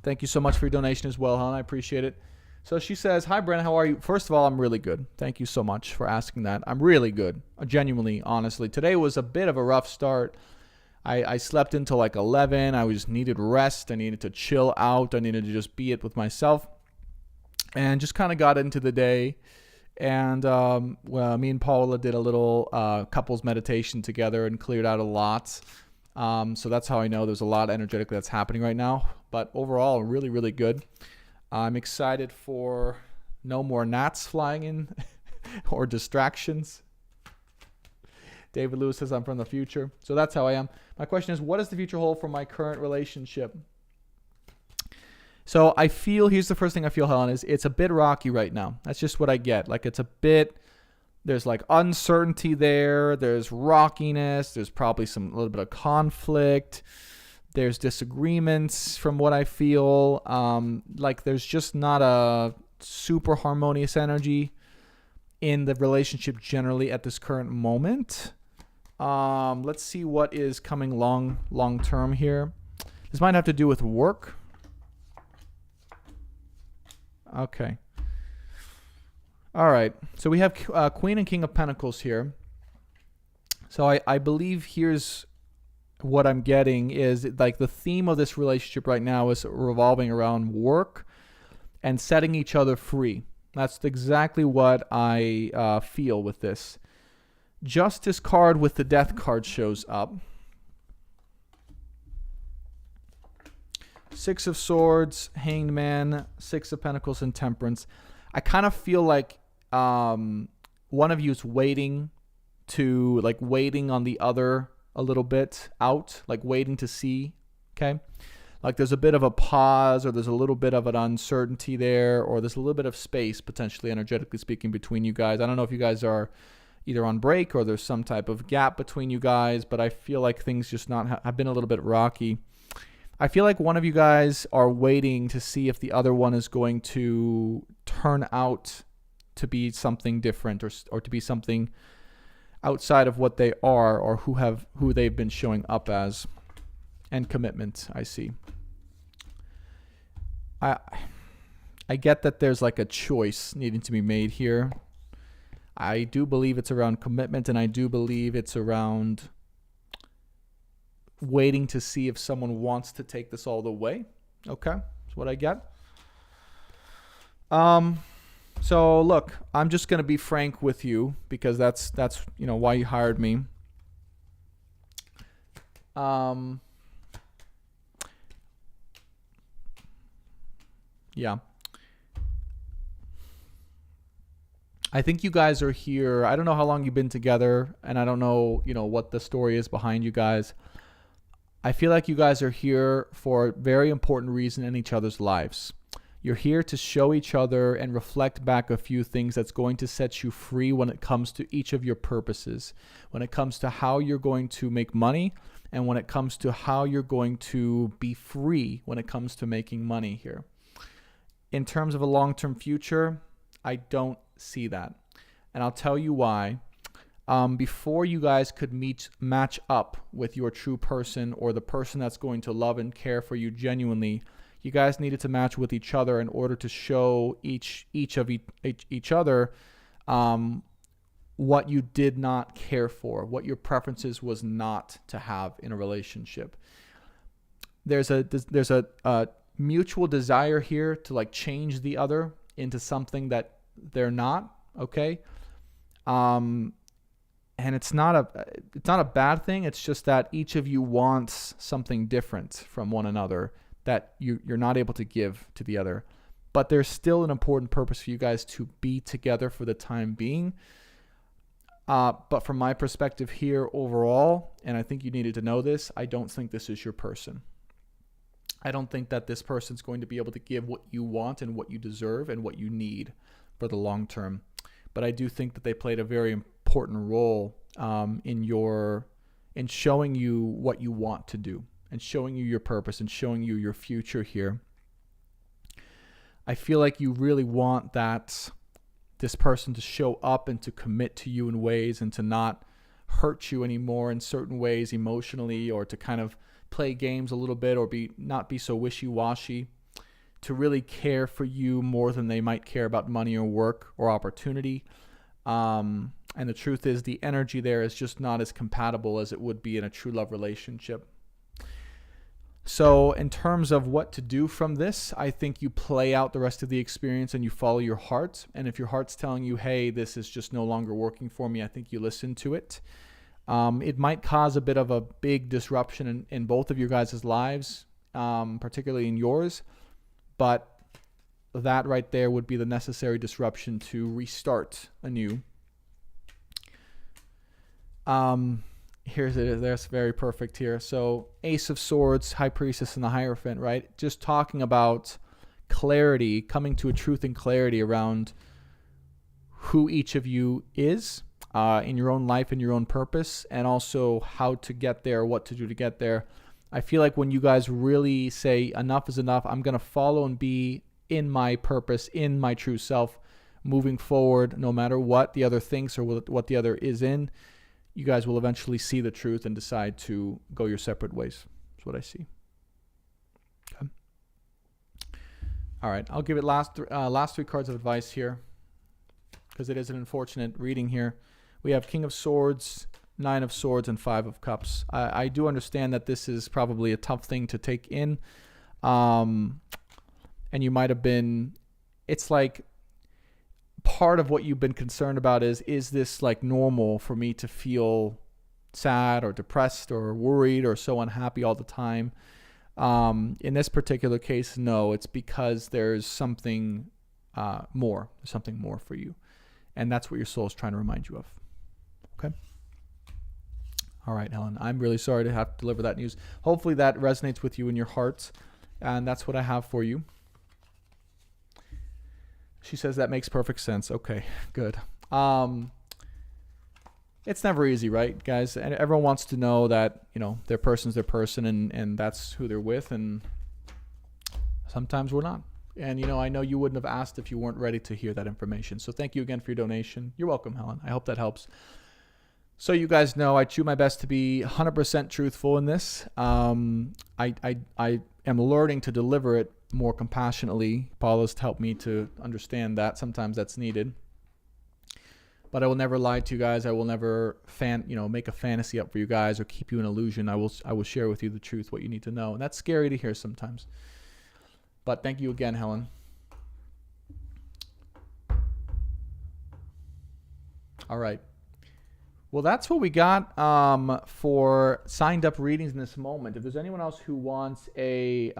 Thank you so much for your donation as well, Helen. I appreciate it. So she says, hi, Brandon. How are you? First of all, I'm really good. Thank you so much for asking that. I'm really good. Genuinely, honestly. Today was a bit of a rough start. I slept until like 11. I just needed rest. I needed to chill out. I needed to just be it with myself. And just kind of got into the day. And well, me and Paula did a little couples meditation together and cleared out a lot. So that's how I know there's a lot energetically that's happening right now. But overall, really, really good. I'm excited for no more gnats flying in or distractions. David Lewis says I'm from the future. So that's how I am. My question is, what does the future hold for my current relationship? So I feel, here's the first thing I feel, Helen, is it's a bit rocky right now. That's just what I get. Like it's a bit, there's like uncertainty there. There's rockiness. There's probably a little bit of conflict. There's disagreements from what I feel. Like there's just not a super harmonious energy in the relationship generally at this current moment. Let's see what is coming long term here. This might have to do with work. Okay. All right. So we have Queen and King of Pentacles here. So I believe here's what I'm getting is like the theme of this relationship right now is revolving around work and setting each other free. That's exactly what I feel with this. Justice card with the Death card shows up. Six of Swords, Hanged Man, Six of Pentacles, and Temperance. I kind of feel like one of you is waiting on the other a little bit out, like waiting to see, okay? Like there's a bit of a pause, or there's a little bit of an uncertainty there, or there's a little bit of space, potentially energetically speaking, between you guys. I don't know if you guys are either on break or there's some type of gap between you guys, but I feel like things just have been a little bit rocky. I feel like one of you guys are waiting to see if the other one is going to turn out to be something different, or to be something outside of what they are, or who they've been showing up as. And commitment, I see. I get that there's like a choice needing to be made here. I do believe it's around commitment, and I do believe it's around waiting to see if someone wants to take this all the way. Okay, that's what I get. So look, I'm just gonna be frank with you because that's why you hired me. Yeah. I think you guys are here. I don't know how long you've been together, and I don't know, what the story is behind you guys. I feel like you guys are here for a very important reason in each other's lives. You're here to show each other and reflect back a few things that's going to set you free when it comes to each of your purposes, when it comes to how you're going to make money, and when it comes to how you're going to be free when it comes to making money here. In terms of a long-term future, I don't see that. And I'll tell you why. Before you guys could match up with your true person, or the person that's going to love and care for you genuinely, you guys needed to match with each other in order to show each other what you did not care for, what your preferences was not to have in a relationship. There's a mutual desire here to like change the other into something that they're not, okay? And it's not a bad thing. It's just that each of you wants something different from one another that you're not able to give to the other. But there's still an important purpose for you guys to be together for the time being. But from my perspective here overall, and I think you needed to know this, I don't think this is your person. I don't think that this person's going to be able to give what you want and what you deserve and what you need for the long term. But I do think that they played a very important role in showing you what you want to do, and showing you your purpose, and showing you your future here. I feel like you really want this person to show up and to commit to you in ways, and to not hurt you anymore in certain ways emotionally, or to kind of play games a little bit, or not be so wishy-washy, to really care for you more than they might care about money or work or opportunity. And the truth is, the energy there is just not as compatible as it would be in a true love relationship. So in terms of what to do from this, I think you play out the rest of the experience and you follow your heart. And if your heart's telling you, hey, this is just no longer working for me, I think you listen to it. It might cause a bit of a big disruption in both of your guys' lives, particularly in yours. But that right there would be the necessary disruption to restart anew. Here's it. That's very perfect here. So Ace of Swords, High Priestess, and the Hierophant, right? Just talking about clarity, coming to a truth and clarity around who each of you is in your own life and your own purpose, and also how to get there, what to do to get there. I feel like when you guys really say enough is enough, I'm going to follow and be in my purpose, in my true self, moving forward, no matter what the other thinks or what the other is in, you guys will eventually see the truth and decide to go your separate ways. That's what I see. Okay. All right, I'll give it last three cards of advice here, because it is an unfortunate reading here. We have King of Swords, Nine of Swords, and Five of Cups. I do understand that this is probably a tough thing to take in. And you might have been, it's like part of what you've been concerned about is this like normal for me to feel sad or depressed or worried or so unhappy all the time? In this particular case, no, it's because there's something more. There's something more for you. And that's what your soul is trying to remind you of. Okay? All right, Helen. I'm really sorry to have to deliver that news. Hopefully that resonates with you in your heart. And that's what I have for you. She says that makes perfect sense. Okay, good. It's never easy, right, guys? And everyone wants to know that, you know, their person's their person and that's who they're with. And sometimes we're not. And, you know, I know you wouldn't have asked if you weren't ready to hear that information. So thank you again for your donation. You're welcome, Helen. I hope that helps. So you guys know I do my best to be 100% truthful in this. I am learning to deliver it more compassionately. Paula's helped me to understand that sometimes that's needed. But I will never lie to you guys. I will never make a fantasy up for you guys or keep you in illusion. I will share with you the truth, what you need to know. And that's scary to hear sometimes. But thank you again, Helen. All right. Well, that's what we got for signed up readings in this moment. If there's anyone else who wants a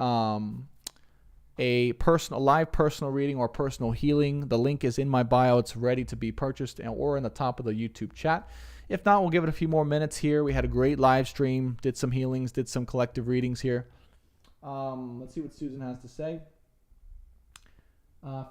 live personal reading or personal healing, the link is in my bio. It's ready to be purchased or in the top of the YouTube chat. If not, we'll give it a few more minutes here. We had a great live stream, did some healings, did some collective readings here. Let's see what Susan has to say.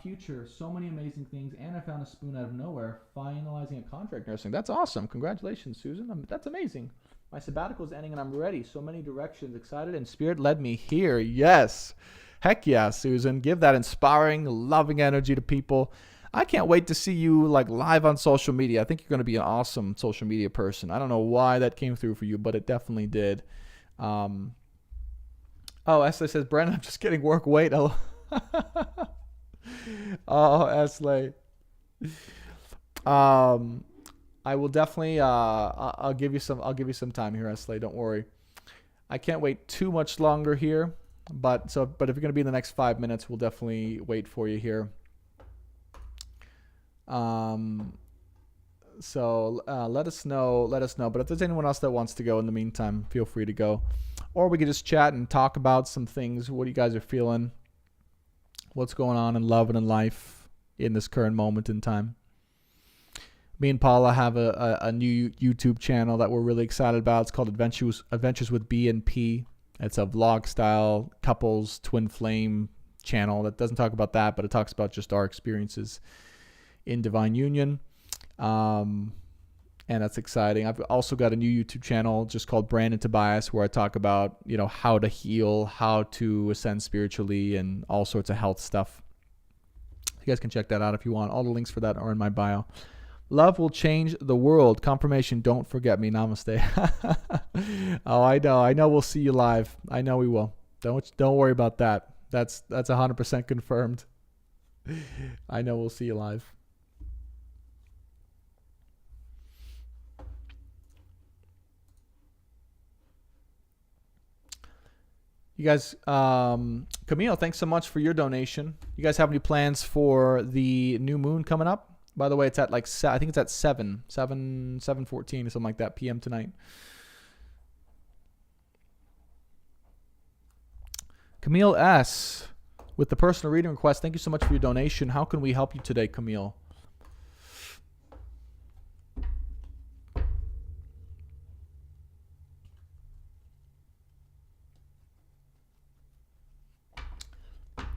Future, so many amazing things, and I found a spoon out of nowhere, finalizing a contract nursing. That's awesome. Congratulations, Susan. That's amazing. My sabbatical is ending and I'm ready. So many directions, excited, and spirit led me here. Yes. Heck yeah, Susan. Give that inspiring, loving energy to people. I can't wait to see you like live on social media. I think you're going to be an awesome social media person. I don't know why that came through for you, but it definitely did. Oh, Esley says, Brandon, I'm just getting work. Wait. Oh, Esley. I will definitely. I'll give you some time here, Esley. Don't worry. I can't wait too much longer here. But if you're going to be in the next 5 minutes, we'll definitely wait for you here. So let us know. But if there's anyone else that wants to go in the meantime, feel free to go. Or we could just chat and talk about some things. What you guys are feeling. What's going on in love and in life in this current moment in time. Me and Paula have a new YouTube channel that we're really excited about. It's called Adventures with B and P. It's a vlog style couples twin flame channel that doesn't talk about that, but it talks about just our experiences in divine union. And that's exciting. I've also got a new YouTube channel just called Brandon Tobias, where I talk about, you know, how to heal, how to ascend spiritually, and all sorts of health stuff. You guys can check that out if you want. All the links for that are in my bio. Love will change the world. Confirmation, don't forget me. Namaste. Oh, I know we'll see you live. I know we will. Don't worry about that. That's 100% confirmed. I know we'll see you live. You guys, Camille, thanks so much for your donation. You guys have any plans for the new moon coming up? By the way, it's at like, I think it's at 7:14 or something like that p.m. tonight. Camille S. with the personal reading request. Thank you so much for your donation. How can we help you today, Camille?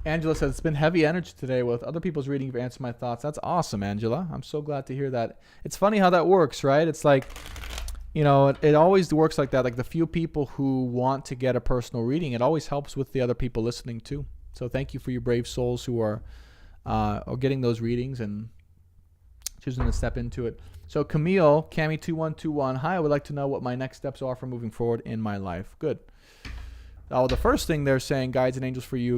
Angela says, it's been heavy energy today with other people's reading. You've answered my thoughts. That's awesome, Angela. I'm so glad to hear that. It's funny how that works, right? It's like, you know, it always works like that. Like the few people who want to get a personal reading, it always helps with the other people listening too. So thank you for you brave souls who are getting those readings and choosing to step into it. So Camille, Cami2121, hi, I would like to know what my next steps are for moving forward in my life. Good. The first thing they're saying, guides and angels for you,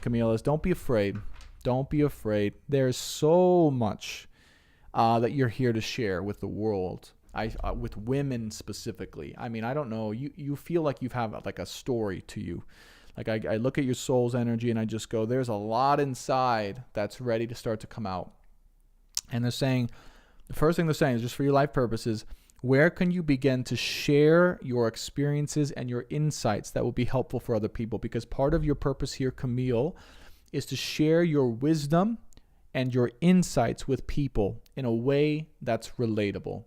Camille, is don't be afraid. Don't be afraid. There's so much that you're here to share with the world. With women specifically. I mean, I don't know. You feel like you have like a story to you. Like I look at your soul's energy and I just go, there's a lot inside that's ready to start to come out. And they're saying, the first thing they're saying is just for your life purposes, where can you begin to share your experiences and your insights that will be helpful for other people? Because part of your purpose here, Camille, is to share your wisdom and your insights with people in a way that's relatable.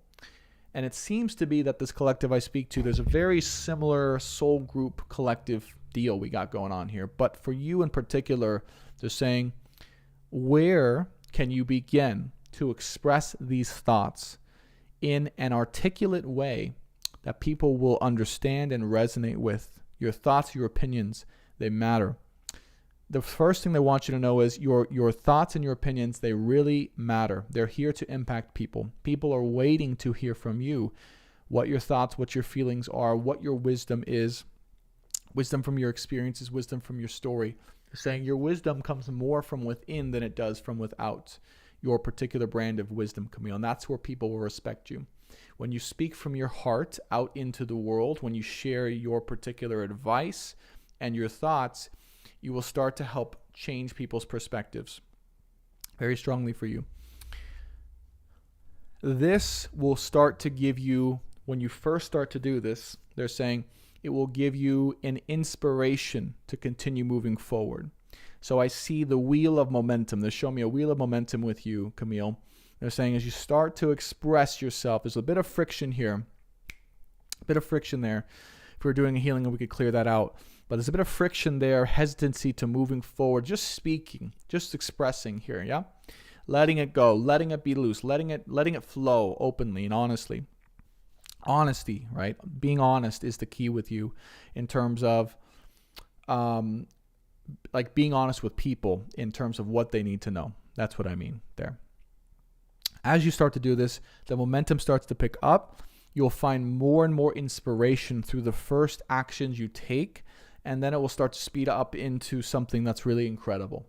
And it seems to be that this collective I speak to, there's a very similar soul group collective deal we got going on here. But for you in particular, they're saying, where can you begin to express these thoughts in an articulate way that people will understand and resonate with? Your thoughts, your opinions, they matter. The first thing they want you to know is your thoughts and your opinions, they really matter. They're here to impact people. People are waiting to hear from you what your thoughts, what your feelings are, what your wisdom is. Wisdom from your experiences, wisdom from your story. They're saying your wisdom comes more from within than it does from without. Your particular brand of wisdom, Camille, and that's where people will respect you. When you speak from your heart out into the world, when you share your particular advice and your thoughts, you will start to help change people's perspectives very strongly for you. This will start to give you, when you first start to do this, they're saying it will give you an inspiration to continue moving forward. So I see the wheel of momentum. They're showing me a wheel of momentum with you, Camille. They're saying as you start to express yourself, there's a bit of friction here, a bit of friction there. If we were doing a healing, we could clear that out. But there's a bit of friction there, hesitancy to moving forward, just speaking, just expressing here, yeah? Letting it go, letting it be loose, letting it flow openly and honestly. Honesty, right? Being honest is the key with you in terms of like being honest with people in terms of what they need to know. That's what I mean there. As you start to do this, the momentum starts to pick up. You'll find more and more inspiration through the first actions you take, and then it will start to speed up into something that's really incredible.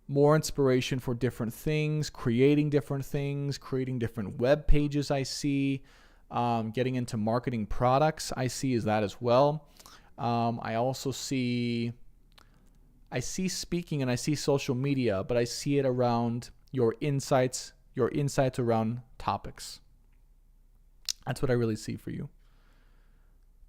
More inspiration for different things, creating different web pages I see, getting into marketing products I see is that as well. I also see speaking and I see social media, but I see it around your insights around topics. That's what I really see for you.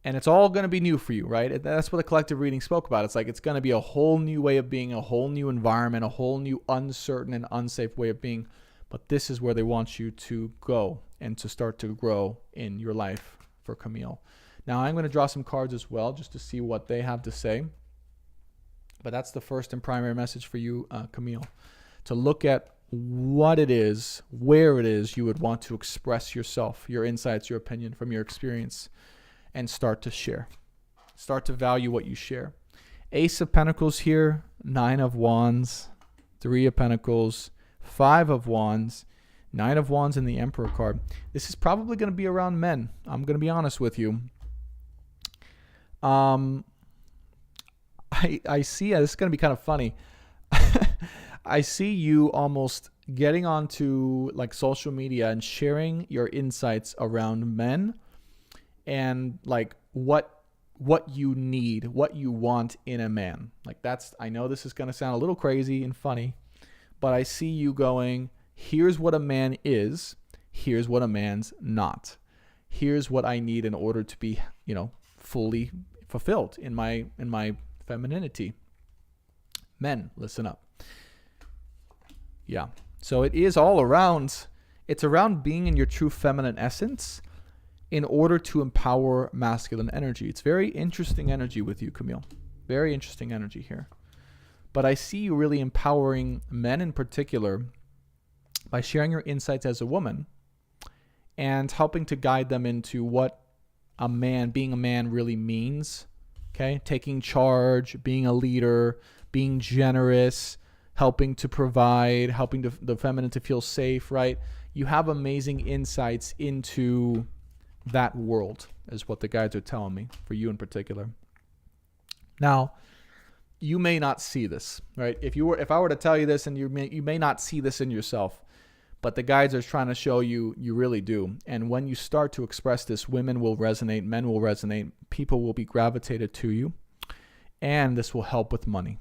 And it's all going to be new for you, right? That's what the collective reading spoke about. It's like it's going to be a whole new way of being, a whole new environment, a whole new uncertain and unsafe way of being. But this is where they want you to go and to start to grow in your life for Camille. Now I'm going to draw some cards as well just to see what they have to say. But that's the first and primary message for you, Camille, to look at what it is, where it is you would want to express yourself, your insights, your opinion from your experience, and start to share. Start to value what you share. Ace of Pentacles here, 9 of Wands, 3 of Pentacles, 5 of Wands, 9 of Wands, and the Emperor card. This is probably going to be around men. I'm going to be honest with you. I see, this is going to be kind of funny. I see you almost getting onto like social media and sharing your insights around men and like what what you need, what you want in a man. Like I know this is going to sound a little crazy and funny, but I see you going, here's what a man is, here's what a man's not. Here's what I need in order to be, fully fulfilled in my femininity. Men, listen up. Yeah. So it is all around, it's around being in your true feminine essence in order to empower masculine energy. It's very interesting energy with you, Camille. Very interesting energy here. But I see you really empowering men in particular by sharing your insights as a woman and helping to guide them into what being a man really means. Okay? Taking charge, being a leader, being generous, helping to provide, helping the feminine to feel safe, right? You have amazing insights into that world, is what the guides are telling me, for you in particular. Now, you may not see this, right? If I were to tell you this, and you may not see this in yourself, but the guides are trying to show you really do. And when you start to express this, women will resonate, men will resonate, people will be gravitated to you, and this will help with money.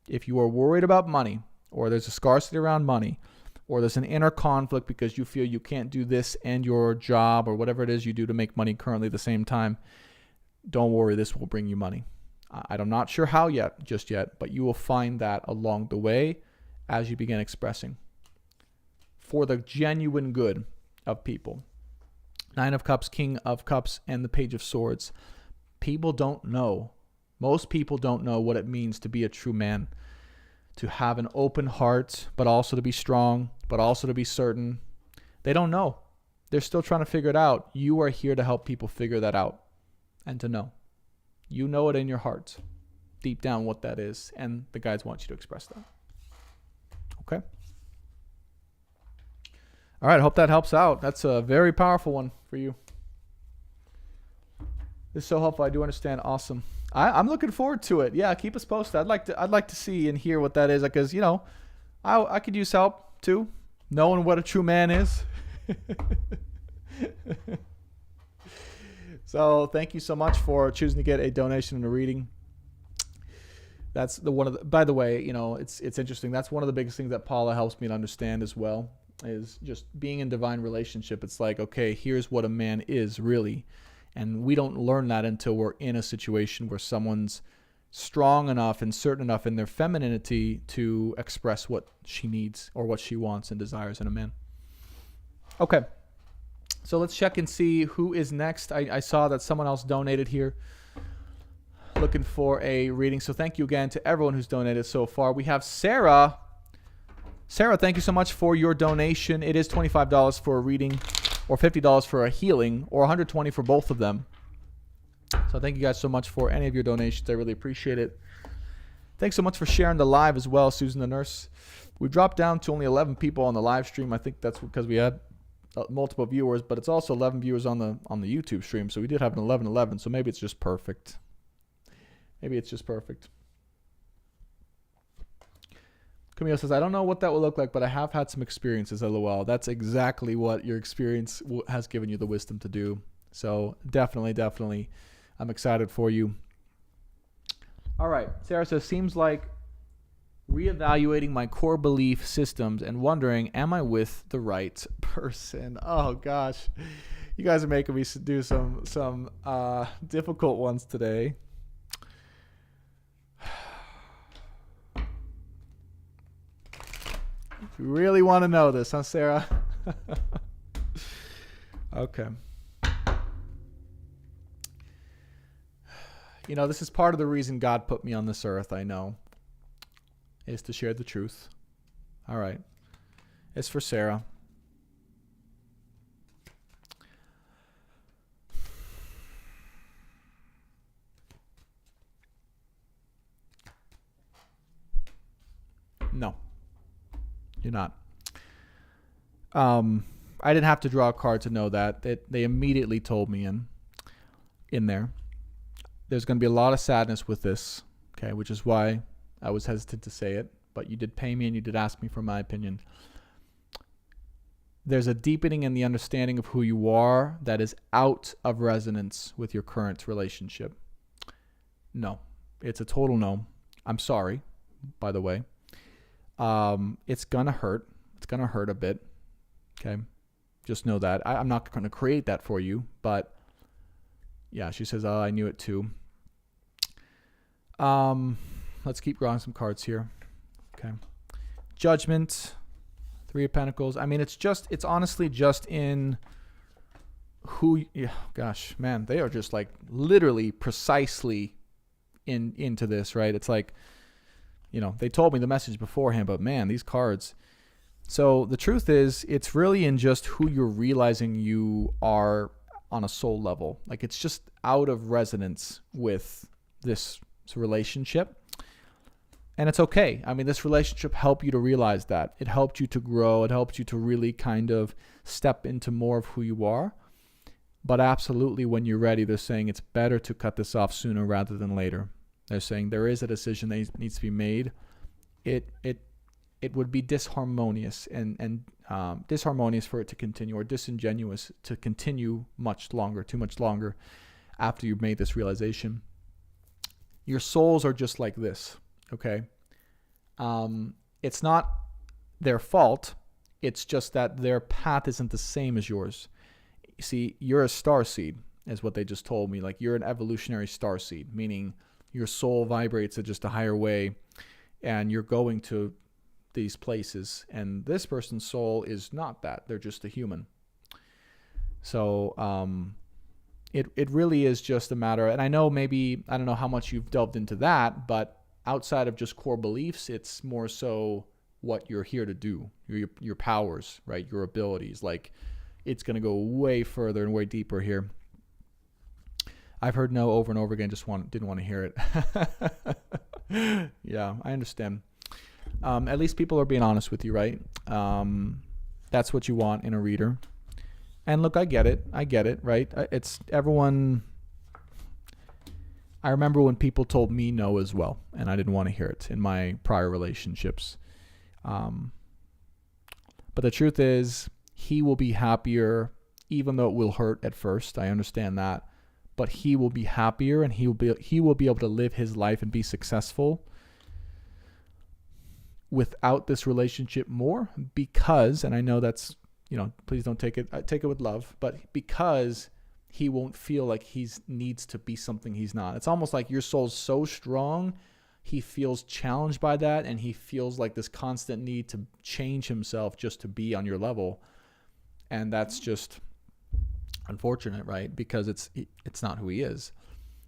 If you are worried about money, or there's a scarcity around money, or there's an inner conflict because you feel you can't do this and your job or whatever it is you do to make money currently at the same time, don't worry, this will bring you money. I'm not sure how just yet, but you will find that along the way as you begin expressing for the genuine good of people. 9 of Cups, King of Cups, and the Page of Swords. People don't know. Most people don't know what it means to be a true man, to have an open heart, but also to be strong, but also to be certain. They don't know. They're still trying to figure it out. You are here to help people figure that out and to know. You know it in your heart, deep down, what that is, and the guides want you to express that. Okay? All right, I hope that helps out. That's a very powerful one for you. This is so helpful. I do understand. Awesome. I'm looking forward to it. Yeah, keep us posted. I'd like to see and hear what that is, because I could use help too, knowing what a true man is. So thank you so much for choosing to get a donation and a reading. That's by the way, it's interesting. That's one of the biggest things that Paula helps me to understand as well, is just being in divine relationship. It's like, okay, here's what a man is really. And we don't learn that until we're in a situation where someone's strong enough and certain enough in their femininity to express what she needs or what she wants and desires in a man. Okay. So let's check and see who is next. I saw that someone else donated here, looking for a reading. So thank you again to everyone who's donated so far. We have Sarah. Sarah, thank you so much for your donation. It is $25 for a reading, or $50 for a healing, or $120 for both of them. So thank you guys so much for any of your donations. I really appreciate it. Thanks so much for sharing the live as well, Susan the Nurse. We dropped down to only 11 people on the live stream. I think that's because we had multiple viewers, but it's also 11 viewers on the YouTube stream. So we did have an 11-11. So maybe it's just perfect. Maybe it's just perfect. Camille says, I don't know what that will look like, but I have had some experiences, LOL. That's exactly what your experience has given you the wisdom to do. So definitely, I'm excited for you. All right. Sarah says, seems like reevaluating my core belief systems and wondering, am I with the right person? Oh, gosh. You guys are making me do some difficult ones today. You really want to know this, huh, Sarah? Okay. This is part of the reason God put me on this earth, I know, is to share the truth. All right. It's for Sarah. No. You're not. I didn't have to draw a card to know that. They immediately told me in there. There's going to be a lot of sadness with this, okay, which is why I was hesitant to say it. But you did pay me and you did ask me for my opinion. There's a deepening in the understanding of who you are that is out of resonance with your current relationship. No. It's a total no. I'm sorry, by the way. It's going to hurt. It's going to hurt a bit. Okay. Just know that. I'm not going to create that for you, but yeah, she says, oh, I knew it too. Let's keep drawing some cards here. Okay. Judgment, Three of Pentacles. I mean, it's honestly just in who, yeah, gosh, man, they are just like literally precisely into this, right? It's like, they told me the message beforehand, but man, these cards. So the truth is, it's really in just who you're realizing you are on a soul level. Like, it's just out of resonance with this relationship. And it's okay. I mean, this relationship helped you to realize that. It helped you to grow. It helped you to really kind of step into more of who you are. But absolutely, when you're ready, they're saying it's better to cut this off sooner rather than later. They're saying there is a decision that needs to be made. It would be disharmonious and disharmonious for it to continue, or disingenuous to continue too much longer after you've made this realization. Your souls are just like this, okay? It's not their fault. It's just that their path isn't the same as yours. You see, you're a star seed, is what they just told me. Like, you're an evolutionary star seed, meaning your soul vibrates at just a higher way, and you're going to these places. And this person's soul is not that. They're just a human. So it really is just a matter, and I know maybe, I don't know how much you've delved into that, but outside of just core beliefs, it's more so what you're here to do, your powers, right? Your abilities. Like, it's going to go way further and way deeper here. I've heard no over and over again, didn't want to hear it. Yeah, I understand. At least people are being honest with you, right? That's what you want in a reader. And look, I get it, right? It's everyone. I remember when people told me no as well, and I didn't want to hear it in my prior relationships. But the truth is, he will be happier, even though it will hurt at first. I understand that. But he will be happier, and he will be able to live his life and be successful without this relationship more, because, and I know that's, please don't take it with love, but because he won't feel like he needs to be something he's not. It's almost like your soul's so strong, he feels challenged by that, and he feels like this constant need to change himself just to be on your level. And that's just unfortunate, right? Because it's not who he is.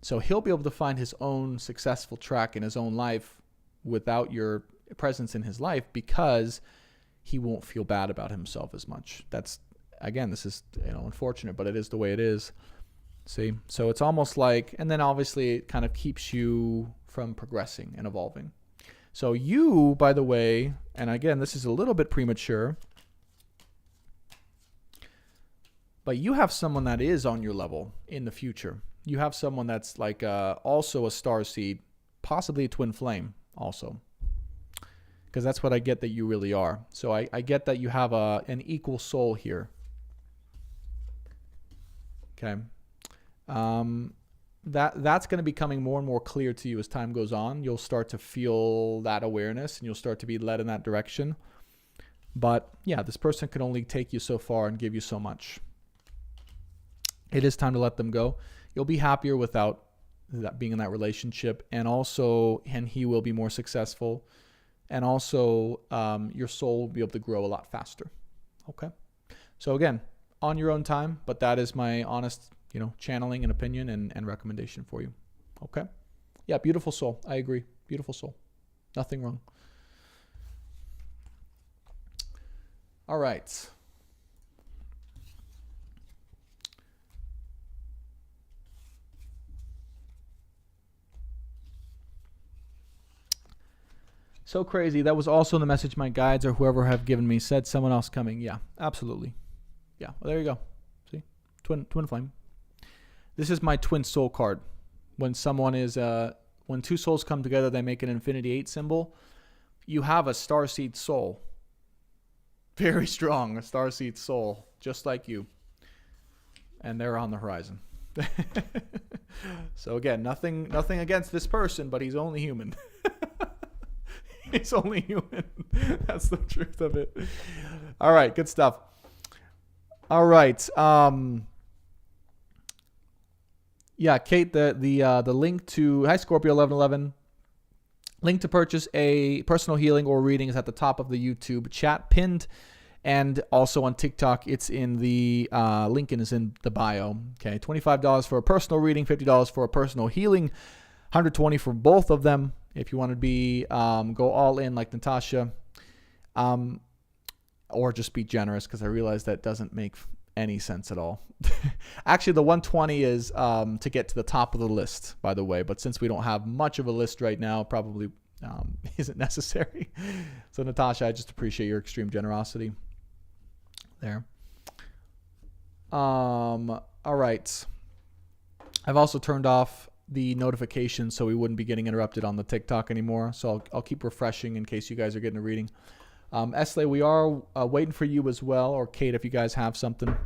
So he'll be able to find his own successful track in his own life without your presence in his life, because he won't feel bad about himself as much. That's, again, this is unfortunate, but it is the way it is. See? So it's almost like, and then obviously it kind of keeps you from progressing and evolving. So you, by the way, and again, this is a little bit premature, but you have someone that is on your level in the future. You have someone that's like also a star seed, possibly a twin flame also. Because that's what I get that you really are. So I get that you have an equal soul here. Okay. That's going to be becoming more and more clear to you as time goes on. You'll start to feel that awareness, and you'll start to be led in that direction. But yeah, this person can only take you so far and give you so much. It is time to let them go. You'll be happier without that being in that relationship, and he will be more successful. And also, your soul will be able to grow a lot faster. Okay? So again, on your own time, but that is my honest, channeling and opinion and recommendation for you. Okay? Yeah, beautiful soul. I agree. Beautiful soul. Nothing wrong. All right. So crazy. That was also the message my guides or whoever have given me. Said someone else coming. Yeah, absolutely. Yeah, well, there you go. See? Twin flame. This is my twin soul card. When someone is, when two souls come together, they make an infinity 8 symbol. You have a starseed soul. Very strong, a starseed soul, just like you. And they're on the horizon. So again, nothing against this person, but he's only human. He's only human. That's the truth of it. All right, good stuff. All right. Yeah, Kate, the link to Hi Scorpio 1111. Link to purchase a personal healing or reading is at the top of the YouTube chat, pinned, and also on TikTok. It's in the link is in the bio. Okay, $25 for a personal reading, $50 for a personal healing, $120 for both of them. If you want to be go all in like Natasha, or just be generous, because I realize that doesn't make any sense at all. Actually, the 120 is to get to the top of the list, by the way. But since we don't have much of a list right now, probably isn't necessary. So Natasha, I just appreciate your extreme generosity there. All right. I've also turned off the notifications so we wouldn't be getting interrupted on the TikTok anymore. So I'll keep refreshing in case you guys are getting a reading. Esley, we are waiting for you as well, or Kate, if you guys have something.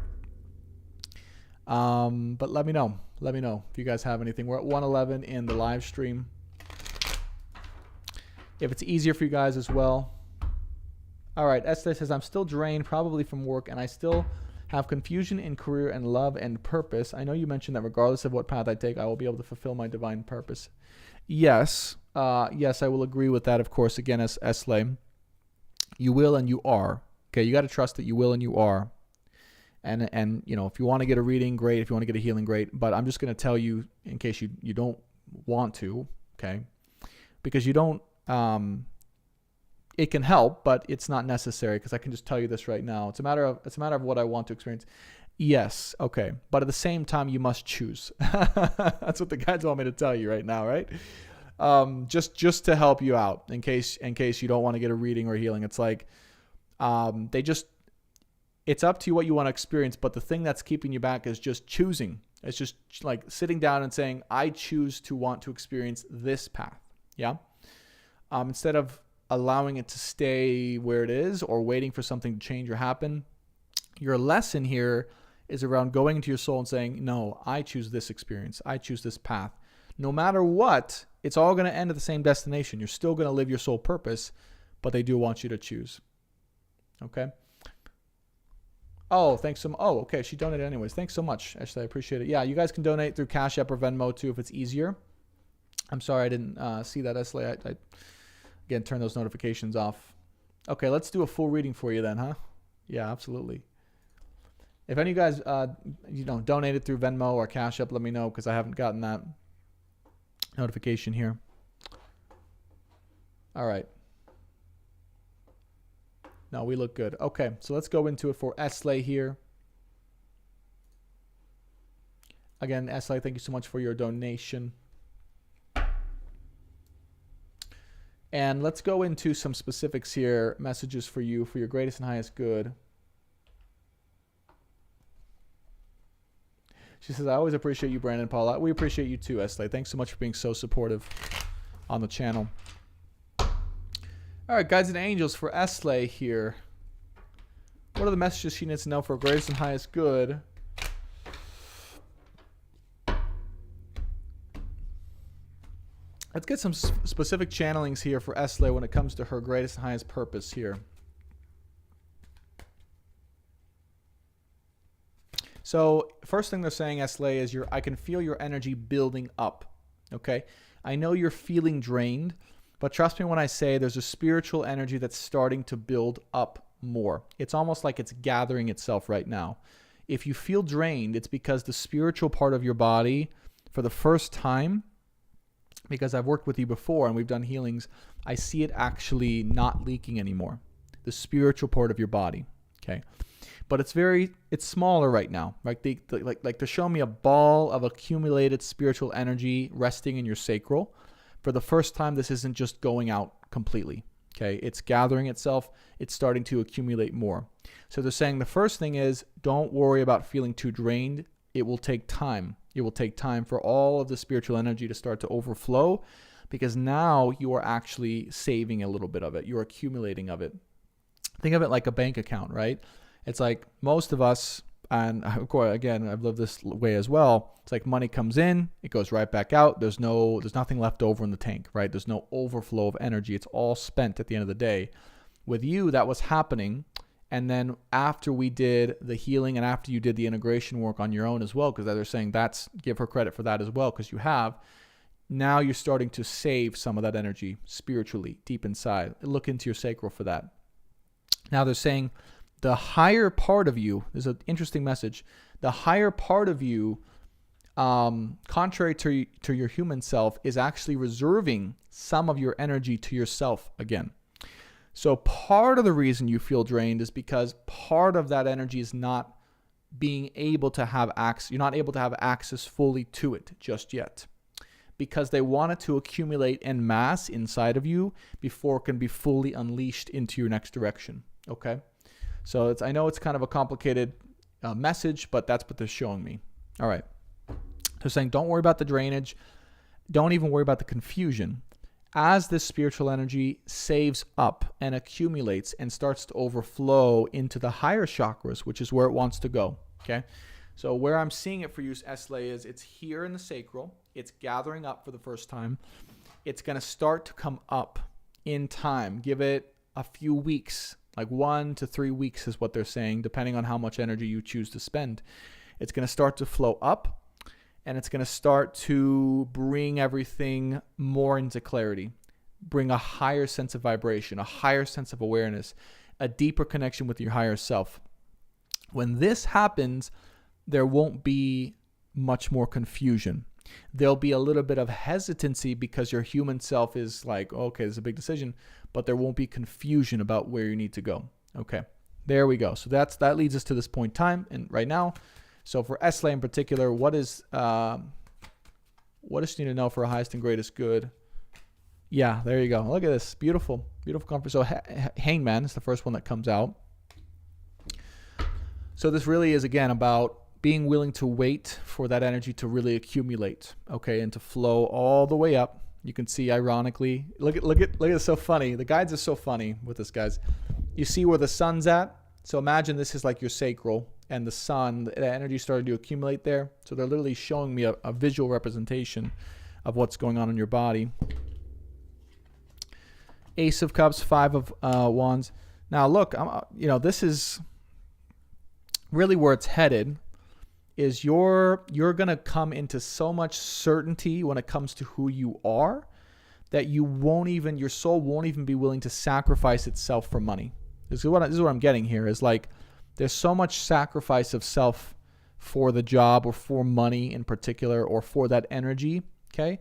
But let me know. Let me know if you guys have anything. We're at 111 in the live stream. If it's easier for you guys as well. All right, Esley says, I'm still drained, probably from work, and I still have confusion in career and love and purpose. I know you mentioned that regardless of what path I take, I will be able to fulfill my divine purpose. Yes. Yes, I will agree with that, of course. Again, as Esley, you will and you are. Okay, you got to trust that you will and you are. And you know, if you want to get a reading, great. If you want to get a healing, great. But I'm just going to tell you, in case you don't want to, okay? Because you don't, it can help, but it's not necessary, because I can just tell you this right now. It's a matter of what I want to experience. Yes, okay. But at the same time, you must choose. That's what the guides want me to tell you right now, right? Just to help you out in case you don't want to get a reading or healing. It's like, it's up to you what you want to experience, but the thing that's keeping you back is just choosing. It's just like sitting down and saying, I choose to want to experience this path. Yeah. Instead of allowing it to stay where it is or waiting for something to change or happen, your lesson here is around going into your soul and saying, no, I choose this experience. I choose this path. No matter what, it's all going to end at the same destination. You're still going to live your soul purpose, but they do want you to choose. Okay? Oh, thanks so much. Oh, okay. She donated anyways. Thanks so much, Ashley. I appreciate it. Yeah, you guys can donate through Cash App or Venmo too if it's easier. I'm sorry I didn't see that, Ashley. I again, turn those notifications off. Okay, let's do a full reading for you then, huh? Yeah, absolutely. If any of you guys, donated through Venmo or Cash App, let me know, because I haven't gotten that notification here. All right. No, we look good. Okay, so let's go into it for Esley here. Again, Esley, thank you so much for your donation. And let's go into some specifics here, messages for you, for your greatest and highest good. She says, I always appreciate you, Brandon Paula. We appreciate you too, Esley. Thanks so much for being so supportive on the channel. All right, guides and angels for Esley here. What are the messages she needs to know for greatest and highest good? Let's get some specific channelings here for Esley when it comes to her greatest and highest purpose here. So first thing they're saying, Esley, is I can feel your energy building up. Okay? I know you're feeling drained, but trust me when I say there's a spiritual energy that's starting to build up more. It's almost like it's gathering itself right now. If you feel drained, it's because the spiritual part of your body, for the first time, because I've worked with you before and we've done healings, I see it actually not leaking anymore. The spiritual part of your body, okay? But it's smaller right now. Like they're showing me a ball of accumulated spiritual energy resting in your sacral. For the first time, this isn't just going out completely, okay? It's gathering itself. It's starting to accumulate more. So they're saying the first thing is, don't worry about feeling too drained. It will take time. It will take time for all of the spiritual energy to start to overflow, because now you are actually saving a little bit of it. You're accumulating of it. Think of it like a bank account, right? It's like most of us, And of course, again, I've lived this way as well. It's like money comes in, it goes right back out. There's nothing left over in the tank, right? There's no overflow of energy. It's all spent at the end of the day. With you, that was happening. And then after we did the healing and after you did the integration work on your own as well, because they're saying give her credit for that as well, because you have, now you're starting to save some of that energy spiritually deep inside. Look into your sacral for that. Now they're saying the higher part of you, there's an interesting message, the higher part of you, contrary to your human self, is actually reserving some of your energy to yourself again. So part of the reason you feel drained is because part of that energy is not being able to have access. You're not able to have access fully to it just yet, because they want it to accumulate en masse inside of you before it can be fully unleashed into your next direction. Okay? So I know it's kind of a complicated message, but that's what they're showing me. All right. They're saying don't worry about the drainage. Don't even worry about the confusion. As this spiritual energy saves up and accumulates and starts to overflow into the higher chakras, which is where it wants to go. Okay? So where I'm seeing it for you, Esle, is it's here in the sacral. It's gathering up for the first time. It's going to start to come up in time. Give it a few weeks. Like 1 to 3 weeks is what they're saying, depending on how much energy you choose to spend. It's going to start to flow up, and it's going to start to bring everything more into clarity, bring a higher sense of vibration, a higher sense of awareness, a deeper connection with your higher self. When this happens, there won't be much more confusion. There'll be a little bit of hesitancy because your human self is like, okay, this is a big decision, but there won't be confusion about where you need to go. Okay, there we go. So that leads us to this point in time and right now. So for Esle in particular, what does she need to know for her highest and greatest good? Yeah, there you go. Look at this. Beautiful, beautiful conference. So Hangman is the first one that comes out. So this really is, again, about being willing to wait for that energy to really accumulate, okay, and to flow all the way up. You can see, ironically, look at it's so funny. The guides are so funny with this, guys. You see where the sun's at? So imagine this is like your sacral, and the sun, the energy started to accumulate there. So they're literally showing me a visual representation of what's going on in your body. Ace of Cups, 5 of Wands. Now look, this is really where it's headed. Is you're going to come into so much certainty when it comes to who you are that your soul won't even be willing to sacrifice itself for money. This is what I'm getting here, is like there's so much sacrifice of self for the job or for money in particular or for that energy, okay?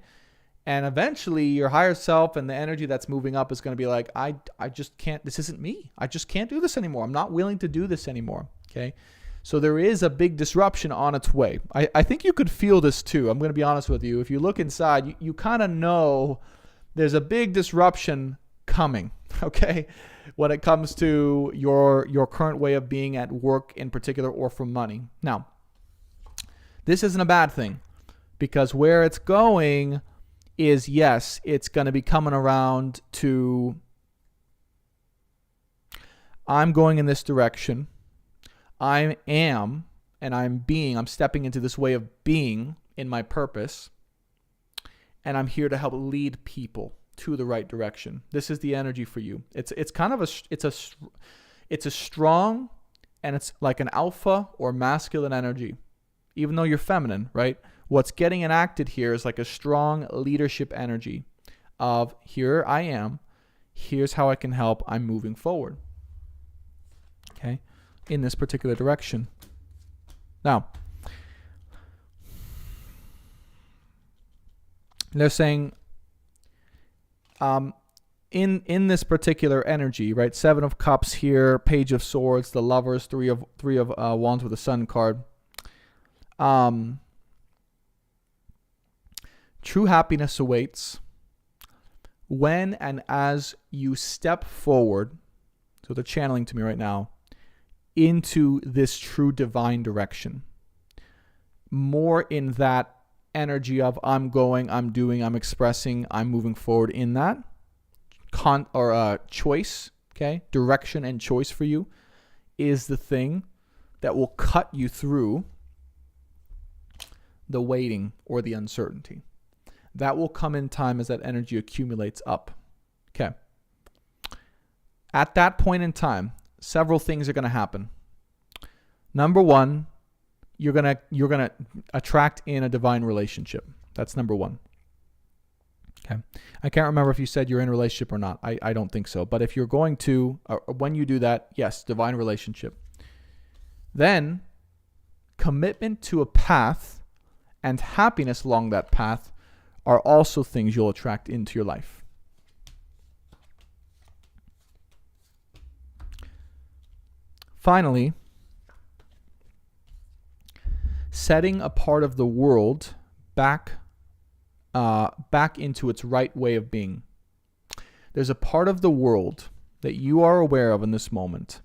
And eventually your higher self and the energy that's moving up is going to be like, I just can't, this isn't me. I just can't do this anymore. I'm not willing to do this anymore, okay? So there is a big disruption on its way. I think you could feel this too. I'm going to be honest with you. If you look inside, you kind of know there's a big disruption coming, okay, when it comes to your current way of being at work in particular or for money. Now, this isn't a bad thing because where it's going is, yes, it's going to be coming around to, I'm going in this direction. I am, and I'm stepping into this way of being in my purpose, and I'm here to help lead people to the right direction. This is the energy for you. It's kind of it's a strong, and it's like an alpha or masculine energy, even though you're feminine, right? What's getting enacted here is like a strong leadership energy of here I am, here's how I can help, I'm moving forward. Okay? In this particular direction. Now, they're saying in this particular energy, right? 7 of Cups here, Page of Swords, the Lovers, 3 of Wands with the Sun card. True happiness awaits when and as you step forward. So they're channeling to me right now into this true divine direction. More in that energy of I'm going, I'm doing, I'm expressing, I'm moving forward in that choice, okay? Direction and choice for you is the thing that will cut you through the waiting or the uncertainty. That will come in time as that energy accumulates up. Okay. At that point in time, several things are going to happen. Number one, you're gonna attract in a divine relationship. That's number one. Okay. I can't remember if you said you're in a relationship or not. I don't think so. But if you're going to, when you do that, yes, divine relationship. Then commitment to a path and happiness along that path are also things you'll attract into your life. Finally, setting a part of the world back into its right way of being. There's a part of the world that you are aware of in this moment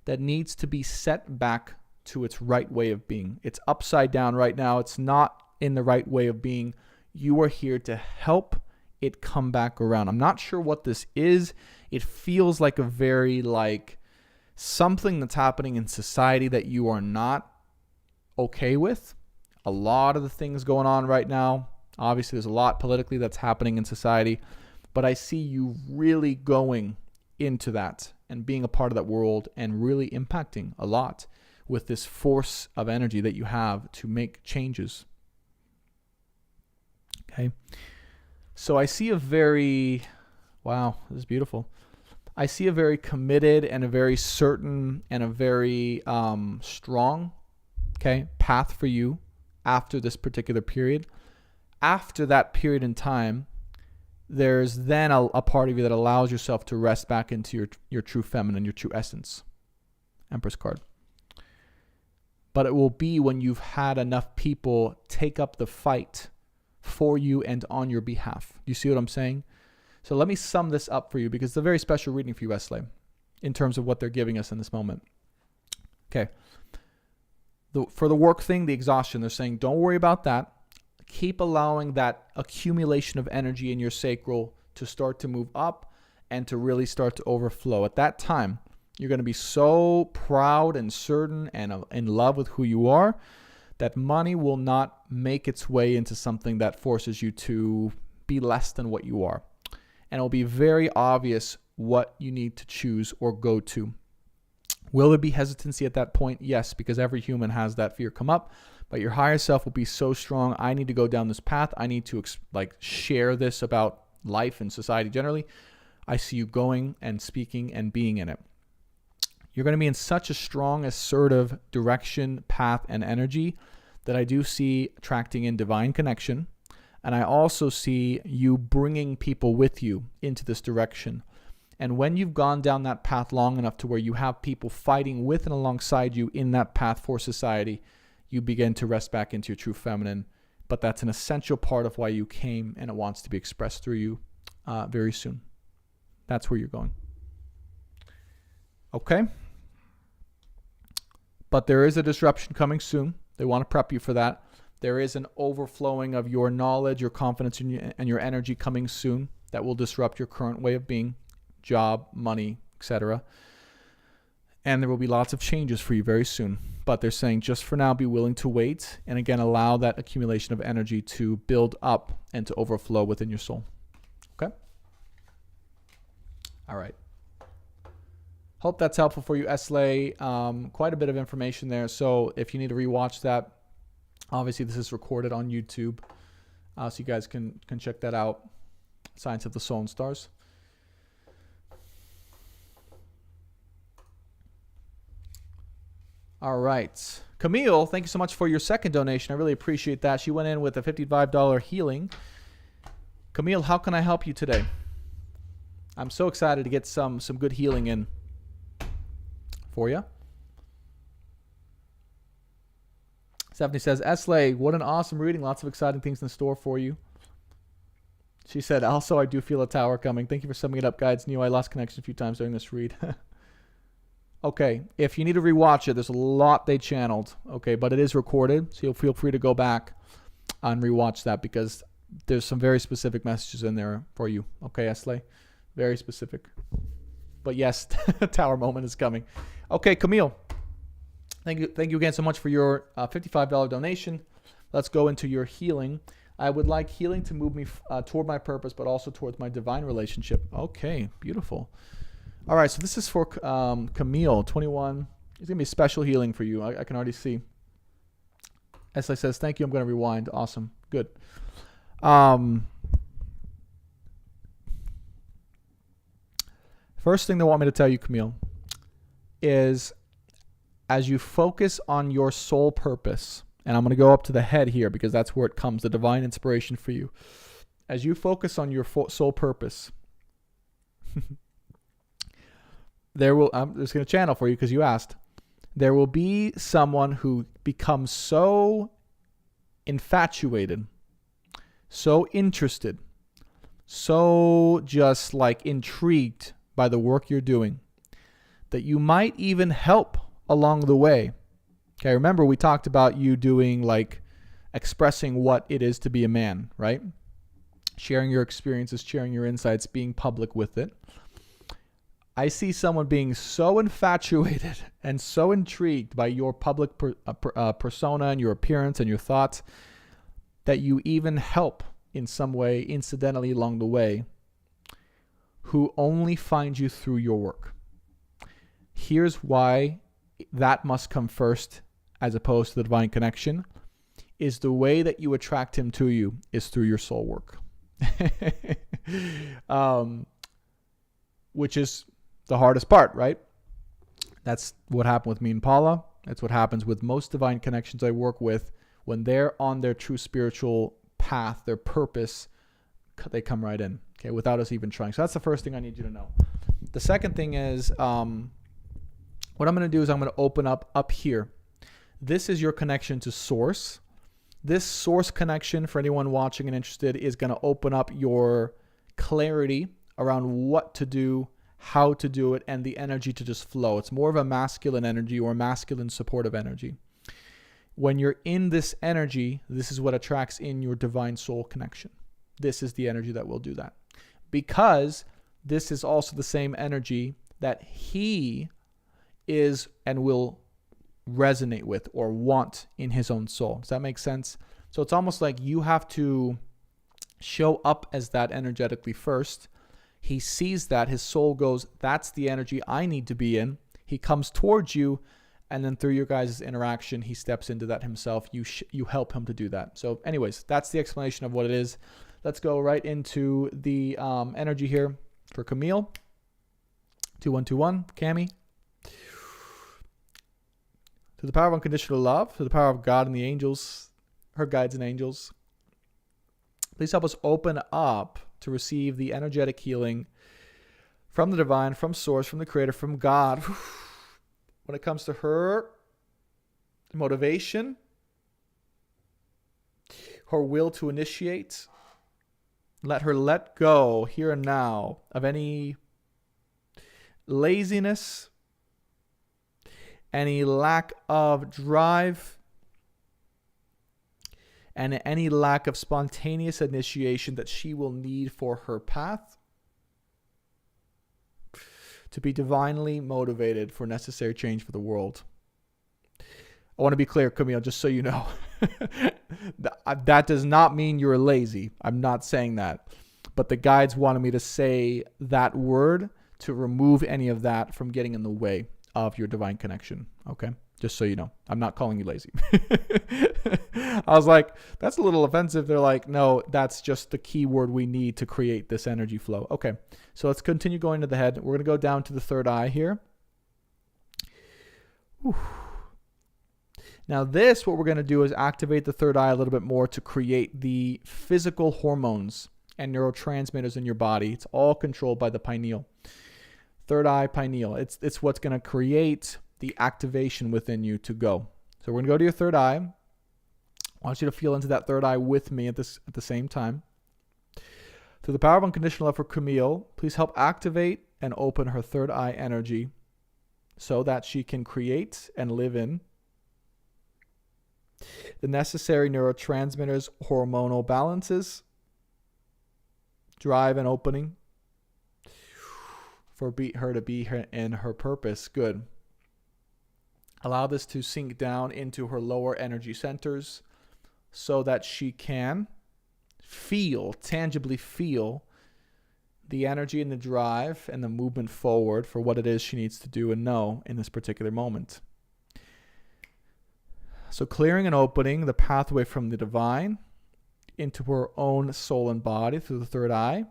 that needs to be set back to its right way of being. It's upside down right now. It's not in the right way of being. You are here to help it come back around. I'm not sure what this is. It feels like a very something that's happening in society that you are not okay with. A lot of the things going on right now. Obviously, there's a lot politically that's happening in society, but I see you really going into that and being a part of that world and really impacting a lot with this force of energy that you have to make changes. Okay. So I see a very, wow, this is beautiful. I see a very committed and a very certain and a very strong, path for you after this particular period. After that period in time, there's then a part of you that allows yourself to rest back into your true feminine, your true essence. Empress card. But it will be when you've had enough people take up the fight for you and on your behalf. You see what I'm saying? So let me sum this up for you because it's a very special reading for you, Wesley, in terms of what they're giving us in this moment. Okay. For the work thing, the exhaustion, they're saying, don't worry about that. Keep allowing that accumulation of energy in your sacral to start to move up and to really start to overflow. At that time, you're going to be so proud and certain and in love with who you are that money will not make its way into something that forces you to be less than what you are. And it'll be very obvious what you need to choose or go to. Will there be hesitancy at that point? Yes, because every human has that fear come up. But your higher self will be so strong. I need to go down this path. I need to share this about life and society generally. I see you going and speaking and being in it. You're going to be in such a strong, assertive direction, path, and energy that I do see attracting in divine connection. And I also see you bringing people with you into this direction. And when you've gone down that path long enough to where you have people fighting with and alongside you in that path for society, you begin to rest back into your true feminine. But that's an essential part of why you came, and it wants to be expressed through you very soon. That's where you're going. Okay? But there is a disruption coming soon. They want to prep you for that. There is an overflowing of your knowledge, your confidence, and your energy coming soon that will disrupt your current way of being, job, money, etc. And there will be lots of changes for you very soon. But they're saying just for now, be willing to wait. And again, allow that accumulation of energy to build up and to overflow within your soul. Okay? All right. Hope that's helpful for you, Esley. Quite a bit of information there. So if you need to rewatch that, obviously this is recorded on YouTube. So you guys can check that out. Science of the Soul and Stars. All right. Camille, thank you so much for your second donation. I really appreciate that. She went in with a $55 healing. Camille, how can I help you today? I'm so excited to get some good healing in for you. Stephanie says, Esley, what an awesome reading. Lots of exciting things in store for you. She said, also, I do feel a tower coming. Thank you for summing it up, guys. Neo, I lost connection a few times during this read. Okay, if you need to rewatch it, there's a lot they channeled, okay, but it is recorded, so you'll feel free to go back and rewatch that because there's some very specific messages in there for you, okay, Esley? Very specific. But yes, tower moment is coming. Okay, Camille, Thank you again so much for your $55 donation. Let's go into your healing. I would like healing to move me toward my purpose, but also towards my divine relationship. Okay, beautiful. All right, so this is for Camille, 21. It's going to be special healing for you. I can already see. Esli says, thank you. I'm going to rewind. Awesome. Good. First thing they want me to tell you, Camille, is as you focus on your soul purpose, and I'm going to go up to the head here because that's where it comes, the divine inspiration for you. As you focus on your soul purpose, I'm just going to channel for you because you asked. There will be someone who becomes so infatuated, so interested, so just like intrigued by the work you're doing that you might even help along the way. Okay, remember we talked about you doing like expressing what it is to be a man, right? Sharing your experiences, sharing your insights, being public with it. I see someone being so infatuated and so intrigued by your public persona and your appearance and your thoughts that you even help in some way, incidentally along the way, who only find you through your work. Here's why that must come first as opposed to the divine connection, is the way that you attract him to you is through your soul work. Which is the hardest part, right? That's what happened with me and Paula. That's what happens with most divine connections I work with. When they're on their true spiritual path, their purpose, they come right in, okay, without us even trying. So that's the first thing I need you to know. The second thing is, what I'm going to do is I'm going to open up here. This is your connection to source. This source connection, for anyone watching and interested, is going to open up your clarity around what to do, how to do it, and the energy to just flow. It's more of a masculine energy or masculine supportive energy. When you're in this energy, this is what attracts in your divine soul connection. This is the energy that will do that. Because this is also the same energy that he is and will resonate with or want in his own soul. Does that make sense? So it's almost like you have to show up as that energetically first. He sees that, his soul goes, that's the energy I need to be in. He comes towards you, and then through your guys' interaction, he steps into that himself. You help him to do that. So anyways, that's the explanation of what it is. Let's go right into the energy here for Camille. 2121, Cami. To the power of unconditional love, to the power of God and the angels, her guides and angels, please help us open up to receive the energetic healing from the divine, from source, from the creator, from God. When it comes to her motivation, her will to initiate, let her let go here and now of any laziness, any lack of drive, and any lack of spontaneous initiation that she will need for her path to be divinely motivated for necessary change for the world. I want to be clear, Camille, just so you know. That does not mean you're lazy. I'm not saying that. But the guides wanted me to say that word to remove any of that from getting in the way of your divine connection. Okay? Just so you know. I'm not calling you lazy. I was like, that's a little offensive. They're like, no, that's just the key word we need to create this energy flow. Okay, so let's continue going to the head. We're going to go down to the third eye here. Whew. Now this, what we're going to do is activate the third eye a little bit more to create the physical hormones and neurotransmitters in your body. It's all controlled by the pineal. Third eye, pineal. It's what's going to create the activation within you to go. So we're going to go to your third eye. I want you to feel into that third eye with me at the same time. Through the power of unconditional love for Camille, please help activate and open her third eye energy so that she can create and live in the necessary neurotransmitters, hormonal balances, drive and opening for her to be in her purpose. Good. Allow this to sink down into her lower energy centers so that she can tangibly feel the energy and the drive and the movement forward for what it is she needs to do and know in this particular moment. So clearing and opening the pathway from the divine into her own soul and body through the third eye.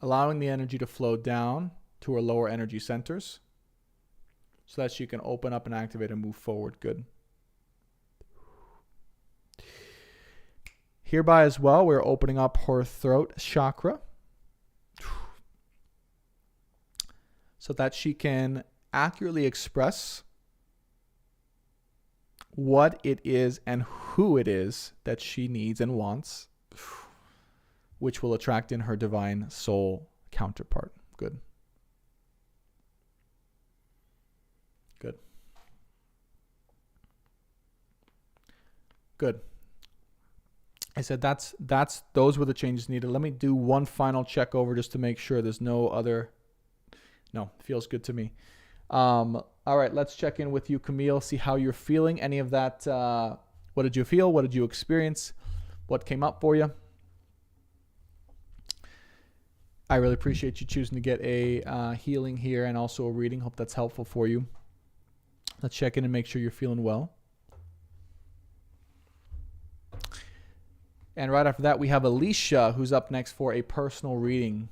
Allowing the energy to flow down to her lower energy centers so that she can open up and activate and move forward. Good. Hereby as well, we're opening up her throat chakra so that she can accurately express what it is and who it is that she needs and wants, which will attract in her divine soul counterpart. Good. Good. Good. I said those were the changes needed. Let me do one final check over just to make sure there's no other. No, feels good to me. All right, let's check in with you, Camille, see how you're feeling. Any of that, what did you feel? What did you experience? What came up for you? I really appreciate you choosing to get a healing here and also a reading. Hope that's helpful for you. Let's check in and make sure you're feeling well. And right after that, we have Alicia, who's up next for a personal reading.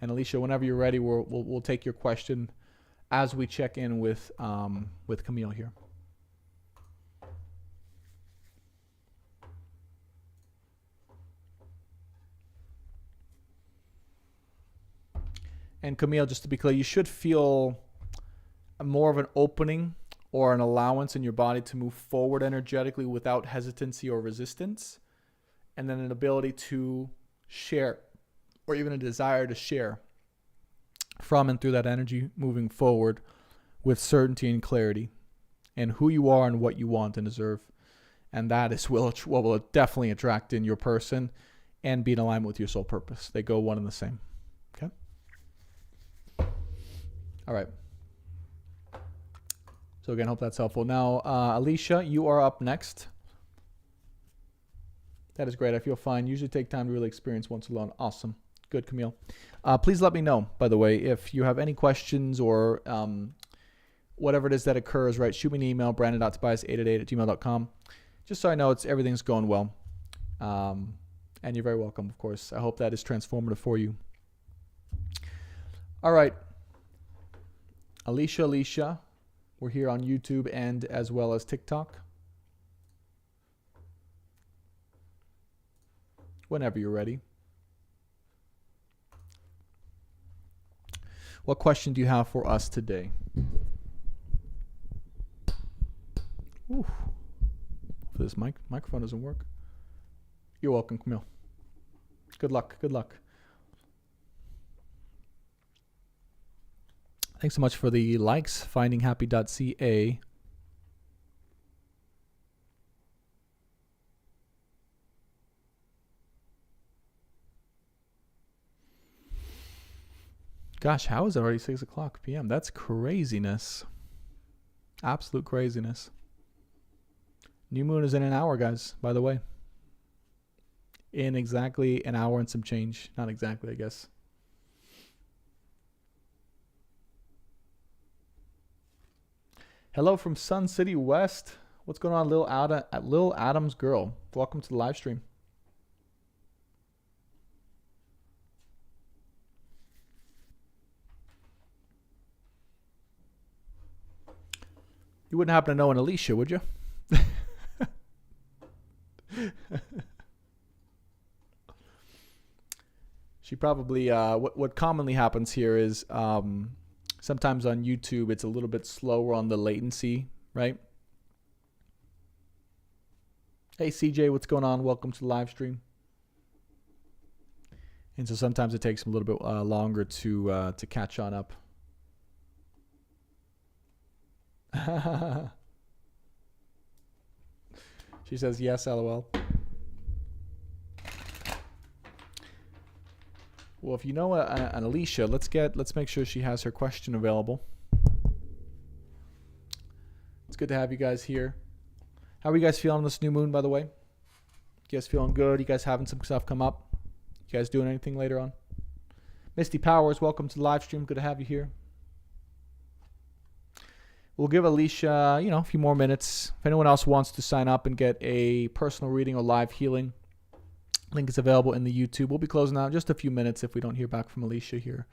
And Alicia, whenever you're ready, we'll take your question as we check in with Camille here. And Camille, just to be clear, you should feel more of an opening or an allowance in your body to move forward energetically without hesitancy or resistance. And then an ability to share, or even a desire to share from and through that energy moving forward with certainty and clarity and who you are and what you want and deserve. And that is what will definitely attract in your person and be in alignment with your soul purpose. They go one and the same. Okay? All right. So again, hope that's helpful. Now, Alicia, you are up next. That is great. I feel fine. Usually take time to really experience once alone. Awesome. Good, Camille. Please let me know, by the way, if you have any questions or whatever it is that occurs, right? Shoot me an email, brandon.tobias888@gmail.com, just so I know everything's going well. And you're very welcome, of course. I hope that is transformative for you. All right. Alicia, we're here on YouTube and as well as TikTok. Whenever you're ready. What question do you have for us today? Ooh. This microphone doesn't work. You're welcome, Camille. Good luck. Good luck. Thanks so much for the likes. Findinghappy.ca. Gosh, how is it already 6 o'clock p.m.? That's craziness. Absolute craziness. New moon is in an hour, guys, by the way. In exactly an hour and some change. Not exactly, I guess. Hello from Sun City West. What's going on, Lil Adam's girl? Welcome to the live stream. You wouldn't happen to know an Alicia, would you? She probably, what commonly happens here is sometimes on YouTube it's a little bit slower on the latency, right? Hey CJ, what's going on? Welcome to the live stream. And so sometimes it takes them a little bit longer to catch on up. She says yes, LOL. Well, if you know an Alicia, let's make sure she has her question available. It's good to have you guys here. How are you guys feeling on this new moon, by the way? You guys feeling good? You guys having some stuff come up? You guys doing anything later on? Misty Powers, welcome to the live stream. Good to have you here. We'll give Alicia, a few more minutes. If anyone else wants to sign up and get a personal reading or live healing, link is available in the YouTube. We'll be closing out in just a few minutes if we don't hear back from Alicia here.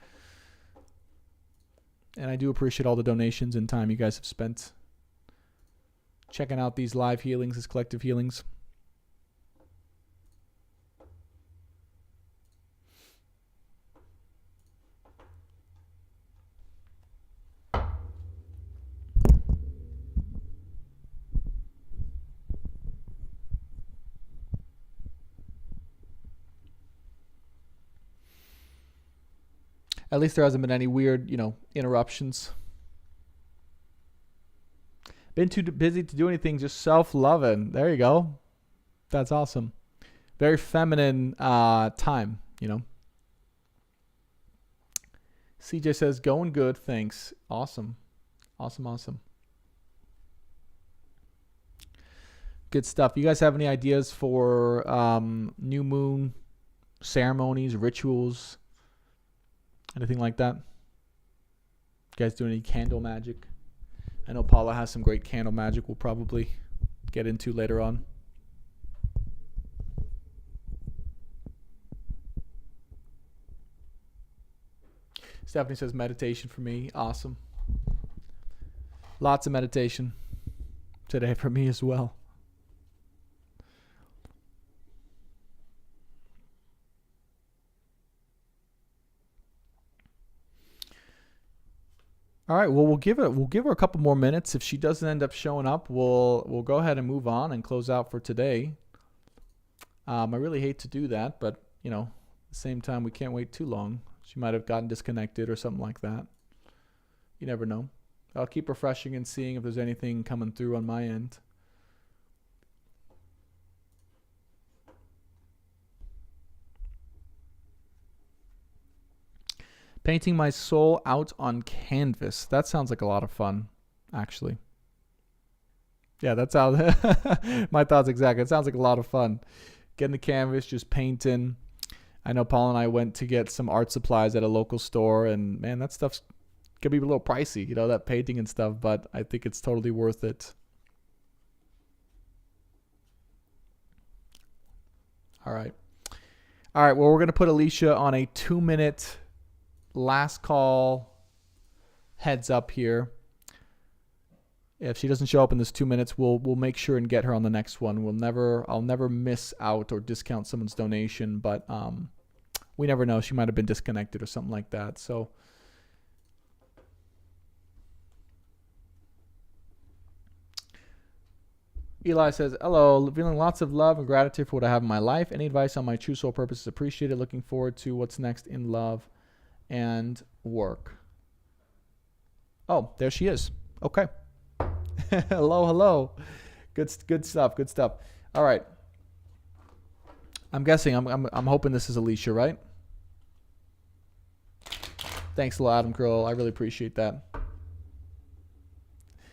And I do appreciate all the donations and time you guys have spent checking out these live healings, these collective healings. At least there hasn't been any weird, interruptions. Been too busy to do anything, just self-loving. There you go. That's awesome. Very feminine time, CJ says, going good, thanks. Awesome. Awesome. Good stuff. You guys have any ideas for new moon ceremonies, rituals, anything like that? You guys do any candle magic? I know Paula has some great candle magic we'll probably get into later on. Stephanie says meditation for me. Awesome. Lots of meditation today for me as well. All right, well we'll give her a couple more minutes. If she doesn't end up showing up, we'll go ahead and move on and close out for today. I really hate to do that, but at the same time we can't wait too long. She might have gotten disconnected or something like that. You never know. I'll keep refreshing and seeing if there's anything coming through on my end. Painting my soul out on canvas. That sounds like a lot of fun, actually. Yeah, that's how my thoughts exactly. It sounds like a lot of fun. Getting the canvas, just painting. I know Paul and I went to get some art supplies at a local store, and man, that stuff's gonna be a little pricey, that painting and stuff, but I think it's totally worth it. All right, well, we're gonna put Alicia on a 2-minute last call heads up here. If she doesn't show up in this 2 minutes, we'll make sure and get her on the next one. I'll never miss out or discount someone's donation, but we never know. She might have been disconnected or something like that. So Eli says, hello, feeling lots of love and gratitude for what I have in my life. Any advice on my true soul purpose is appreciated. Looking forward to what's next in love and work. Oh, there she is. Okay. hello. Good stuff. All right. I'm guessing. I'm hoping this is Alicia, right? Thanks a lot, Adam Curl. I really appreciate that.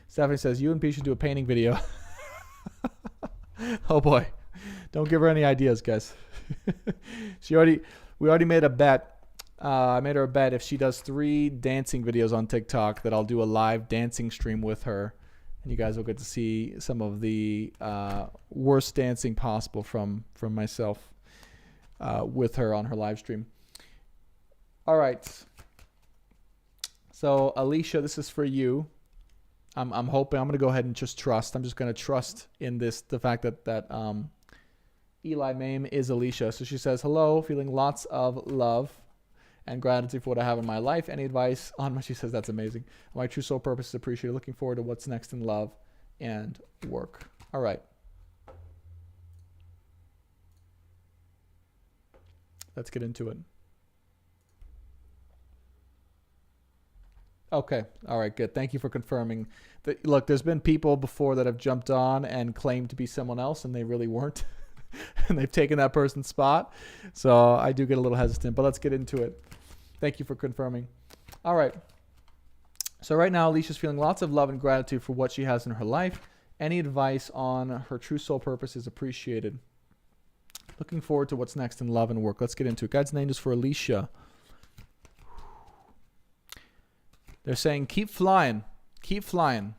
Stephanie says you and P should do a painting video. Oh boy, don't give her any ideas, guys. We already made a bet. I made her a bet if she does 3 dancing videos on TikTok that I'll do a live dancing stream with her, and you guys will get to see some of the worst dancing possible from myself with her on her live stream. All right. So Alicia, this is for you. I'm hoping I'm going to go ahead and just trust. I'm just going to trust in the fact that Eli Mame is Alicia. So she says, hello, feeling lots of love and gratitude for what I have in my life. Any advice on what she says? That's amazing. My true soul purpose is appreciated. Looking forward to what's next in love and work. All right. Let's get into it. Okay. All right. Good. Thank you for confirming. Look, there's been people before that have jumped on and claimed to be someone else, and they really weren't. And they've taken that person's spot. So I do get a little hesitant, but let's get into it. Thank you for confirming. All right. So right now, Alicia's feeling lots of love and gratitude for what she has in her life. Any advice on her true soul purpose is appreciated. Looking forward to what's next in love and work. Let's get into it. Guides and angels for Alicia. They're saying, keep flying. Keep flying.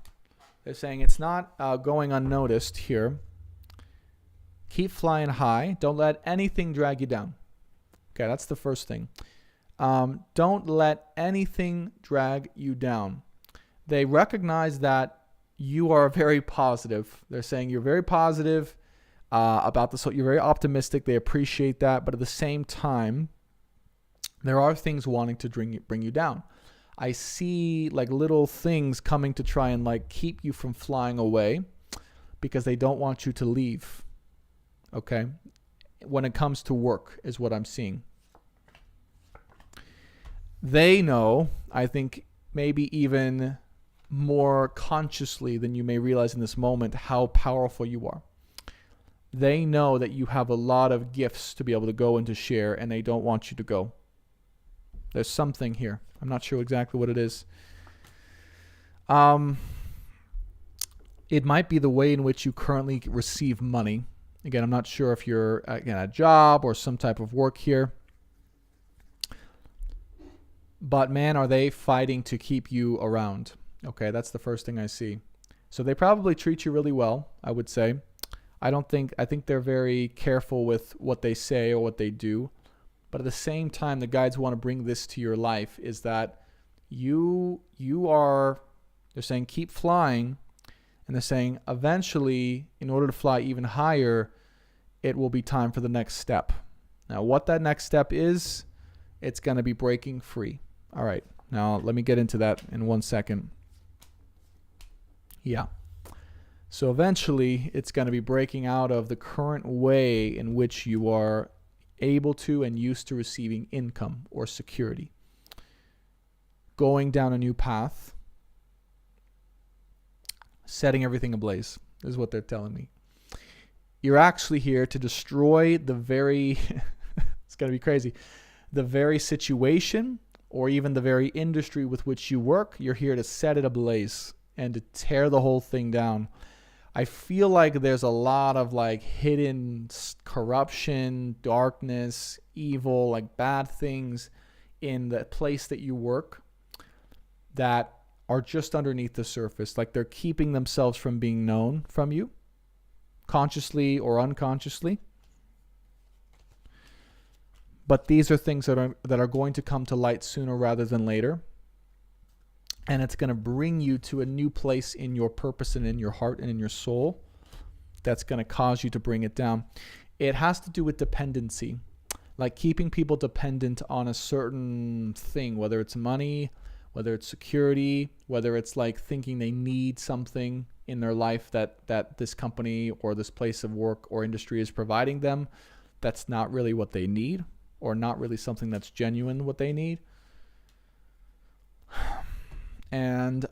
They're saying it's not going unnoticed here. Keep flying high. Don't let anything drag you down. Okay, that's the first thing. Don't let anything drag you down. They recognize that you are very positive. They're saying you're very positive about this. You're very optimistic. They appreciate that. But at the same time, there are things wanting to bring you down. I see like little things coming to try and like keep you from flying away because they don't want you to leave. Okay? When it comes to work is what I'm seeing. They know, I think maybe even more consciously than you may realize in this moment, how powerful you are. They know that you have a lot of gifts to be able to go and to share, and they don't want you to go. There's something here. I'm not sure exactly what it is. It might be the way in which you currently receive money. Again, I'm not sure if you're a job or some type of work here. But man, are they fighting to keep you around. Okay, that's the first thing I see. So they probably treat you really well, I would say. I think they're very careful with what they say or what they do. But at the same time, the guides want to bring this to your life is that they're saying keep flying, and they're saying eventually, in order to fly even higher, it will be time for the next step. Now, what that next step is, it's going to be breaking free. All right. Now, let me get into that in 1 second. Yeah. So eventually, it's going to be breaking out of the current way in which you are able to and used to receiving income or security. Going down a new path. Setting everything ablaze is what they're telling me. You're actually here to destroy the very, it's going to be crazy, the very situation or even the very industry with which you work. You're here to set it ablaze and to tear the whole thing down. I feel like there's a lot of like hidden corruption, darkness, evil, like bad things in the place that you work that are just underneath the surface. Like they're keeping themselves from being known from you, consciously or unconsciously. But these are things that are going to come to light sooner rather than later. And it's going to bring you to a new place in your purpose and in your heart and in your soul that's going to cause you to bring it down. It has to do with dependency, like keeping people dependent on a certain thing, whether it's money, whether it's security, whether it's like thinking they need something in their life that this company or this place of work or industry is providing them. That's not really what they need, or not really something that's genuine what they need. And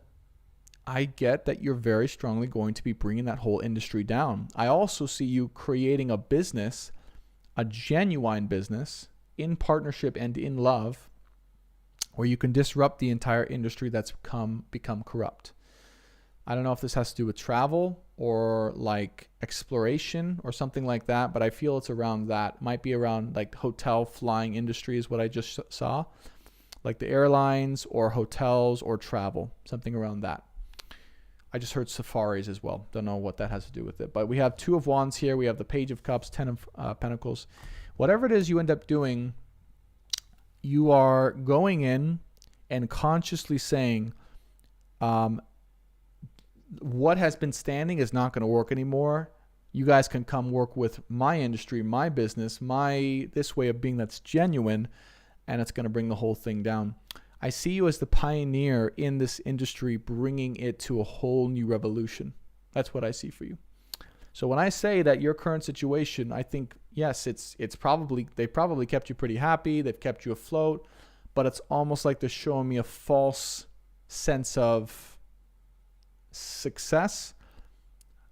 I get that you're very strongly going to be bringing that whole industry down. I also see you creating a business, a genuine business, in partnership and in love, where you can disrupt the entire industry that's become corrupt. I don't know if this has to do with travel or like exploration or something like that, but I feel it's around that. Might be around like hotel flying industry is what I just saw. Like the airlines or hotels or travel, something around that. I just heard safaris as well. Don't know what that has to do with it. But we have 2 of Wands here. We have the Page of Cups, 10 of Pentacles. Whatever it is you end up doing, you are going in and consciously saying, what has been standing is not going to work anymore. You guys can come work with my industry, my business, this way of being that's genuine, and it's going to bring the whole thing down. I see you as the pioneer in this industry, bringing it to a whole new revolution. That's what I see for you. So when I say that your current situation, I think, yes, they've probably kept you pretty happy. They've kept you afloat, but it's almost like they're showing me a false sense of success.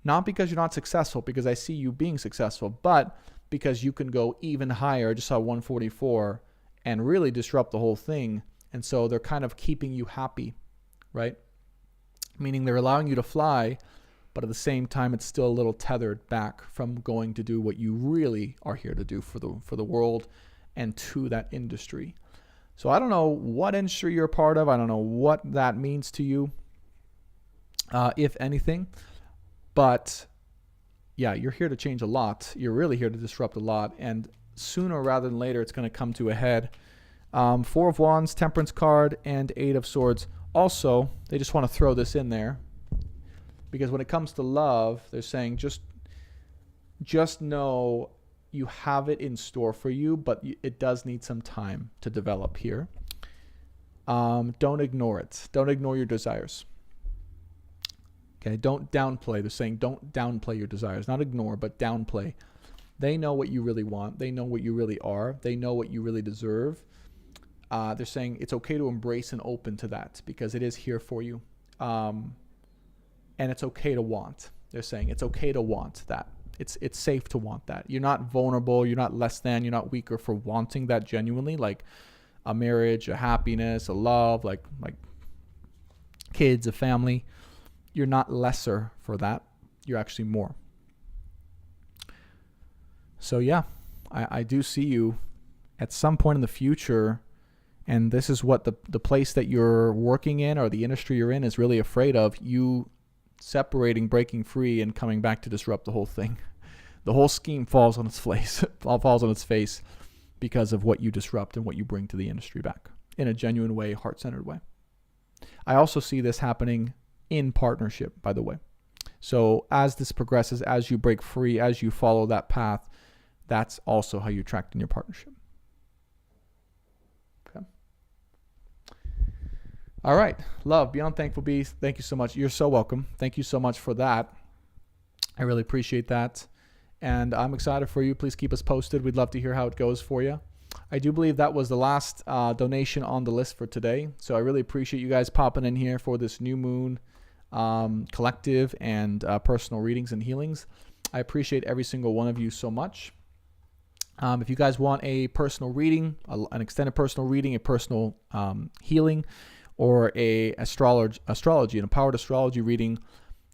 Not because you're not successful, because I see you being successful, but because you can go even higher. I just saw 144 and really disrupt the whole thing. And so they're kind of keeping you happy right? Meaning they're allowing you to fly, but at the same time, it's still a little tethered back from going to do what you really are here to do for the world and to that industry. So I don't know what industry you're a part of. I don't know what that means to you, if anything. But yeah, you're here to change a lot. You're really here to disrupt a lot. And sooner rather than later, it's going to come to a head. Four of Wands, Temperance card, and Eight of Swords. Also, they just want to throw this in there because when it comes to love, they're saying just know you have it in store for you, but it does need some time to develop here. Don't ignore it. Don't ignore your desires. Okay, don't downplay. They're saying don't downplay your desires. Not ignore, but downplay. They know what you really want. They know what you really are. They know what you really deserve. They're saying it's okay to embrace and open to that because it is here for you. And it's okay to want. They're saying it's okay to want that. It's safe to want that. You're not vulnerable. You're not less than. You're not weaker for wanting that genuinely, like a marriage, a happiness, a love, like kids, a family. You're not lesser for that. You're actually more. So yeah, I do see you at some point in the future, and this is what the place that you're working in or the industry you're in is really afraid of, you separating, breaking free, and coming back to disrupt the whole thing. The whole scheme falls on its face because of what you disrupt and what you bring to the industry back in a genuine way, heart-centered way. I also see this happening in partnership, by the way. So as this progresses, as you break free, as you follow that path, that's also how you attract in your partnership. Okay. All right. Love, Beyond Thankful Bees. Thank you so much. You're so welcome. Thank you so much for that. I really appreciate that. And I'm excited for you. Please keep us posted. We'd love to hear how it goes for you. I do believe that was the last donation on the list for today. So I really appreciate you guys popping in here for this new moon collective and personal readings and healings. I appreciate every single one of you so much. If you guys want a personal reading, an extended personal reading, a personal healing, or a astrology, an empowered astrology reading,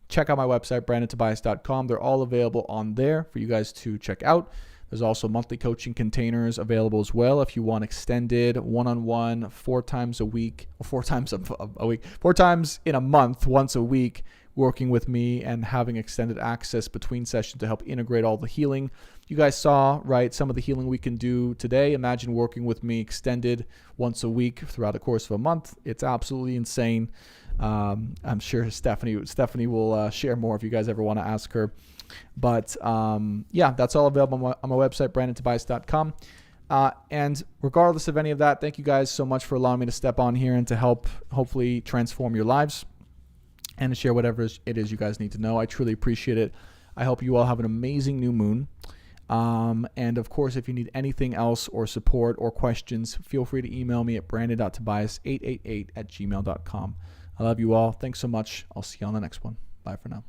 check out my website, brandontobias.com. They're all available on there for you guys to check out. There's also monthly coaching containers available as well if you want extended one-on-one 4 times a week, or 4 times a week, 4 times in a month, once a week, working with me and having extended access between sessions to help integrate all the healing. You guys saw, right, some of the healing we can do today. Imagine working with me extended once a week throughout the course of a month. It's absolutely insane. I'm sure Stephanie will share more if you guys ever want to ask her. But yeah, that's all available on my website, brandontobias.com. And regardless of any of that, thank you guys so much for allowing me to step on here and to help hopefully transform your lives and to share whatever it is you guys need to know. I truly appreciate it. I hope you all have an amazing new moon. And of course, if you need anything else or support or questions, feel free to email me at brandon.tobias888@gmail.com. I love you all. Thanks so much. I'll see you on the next one. Bye for now.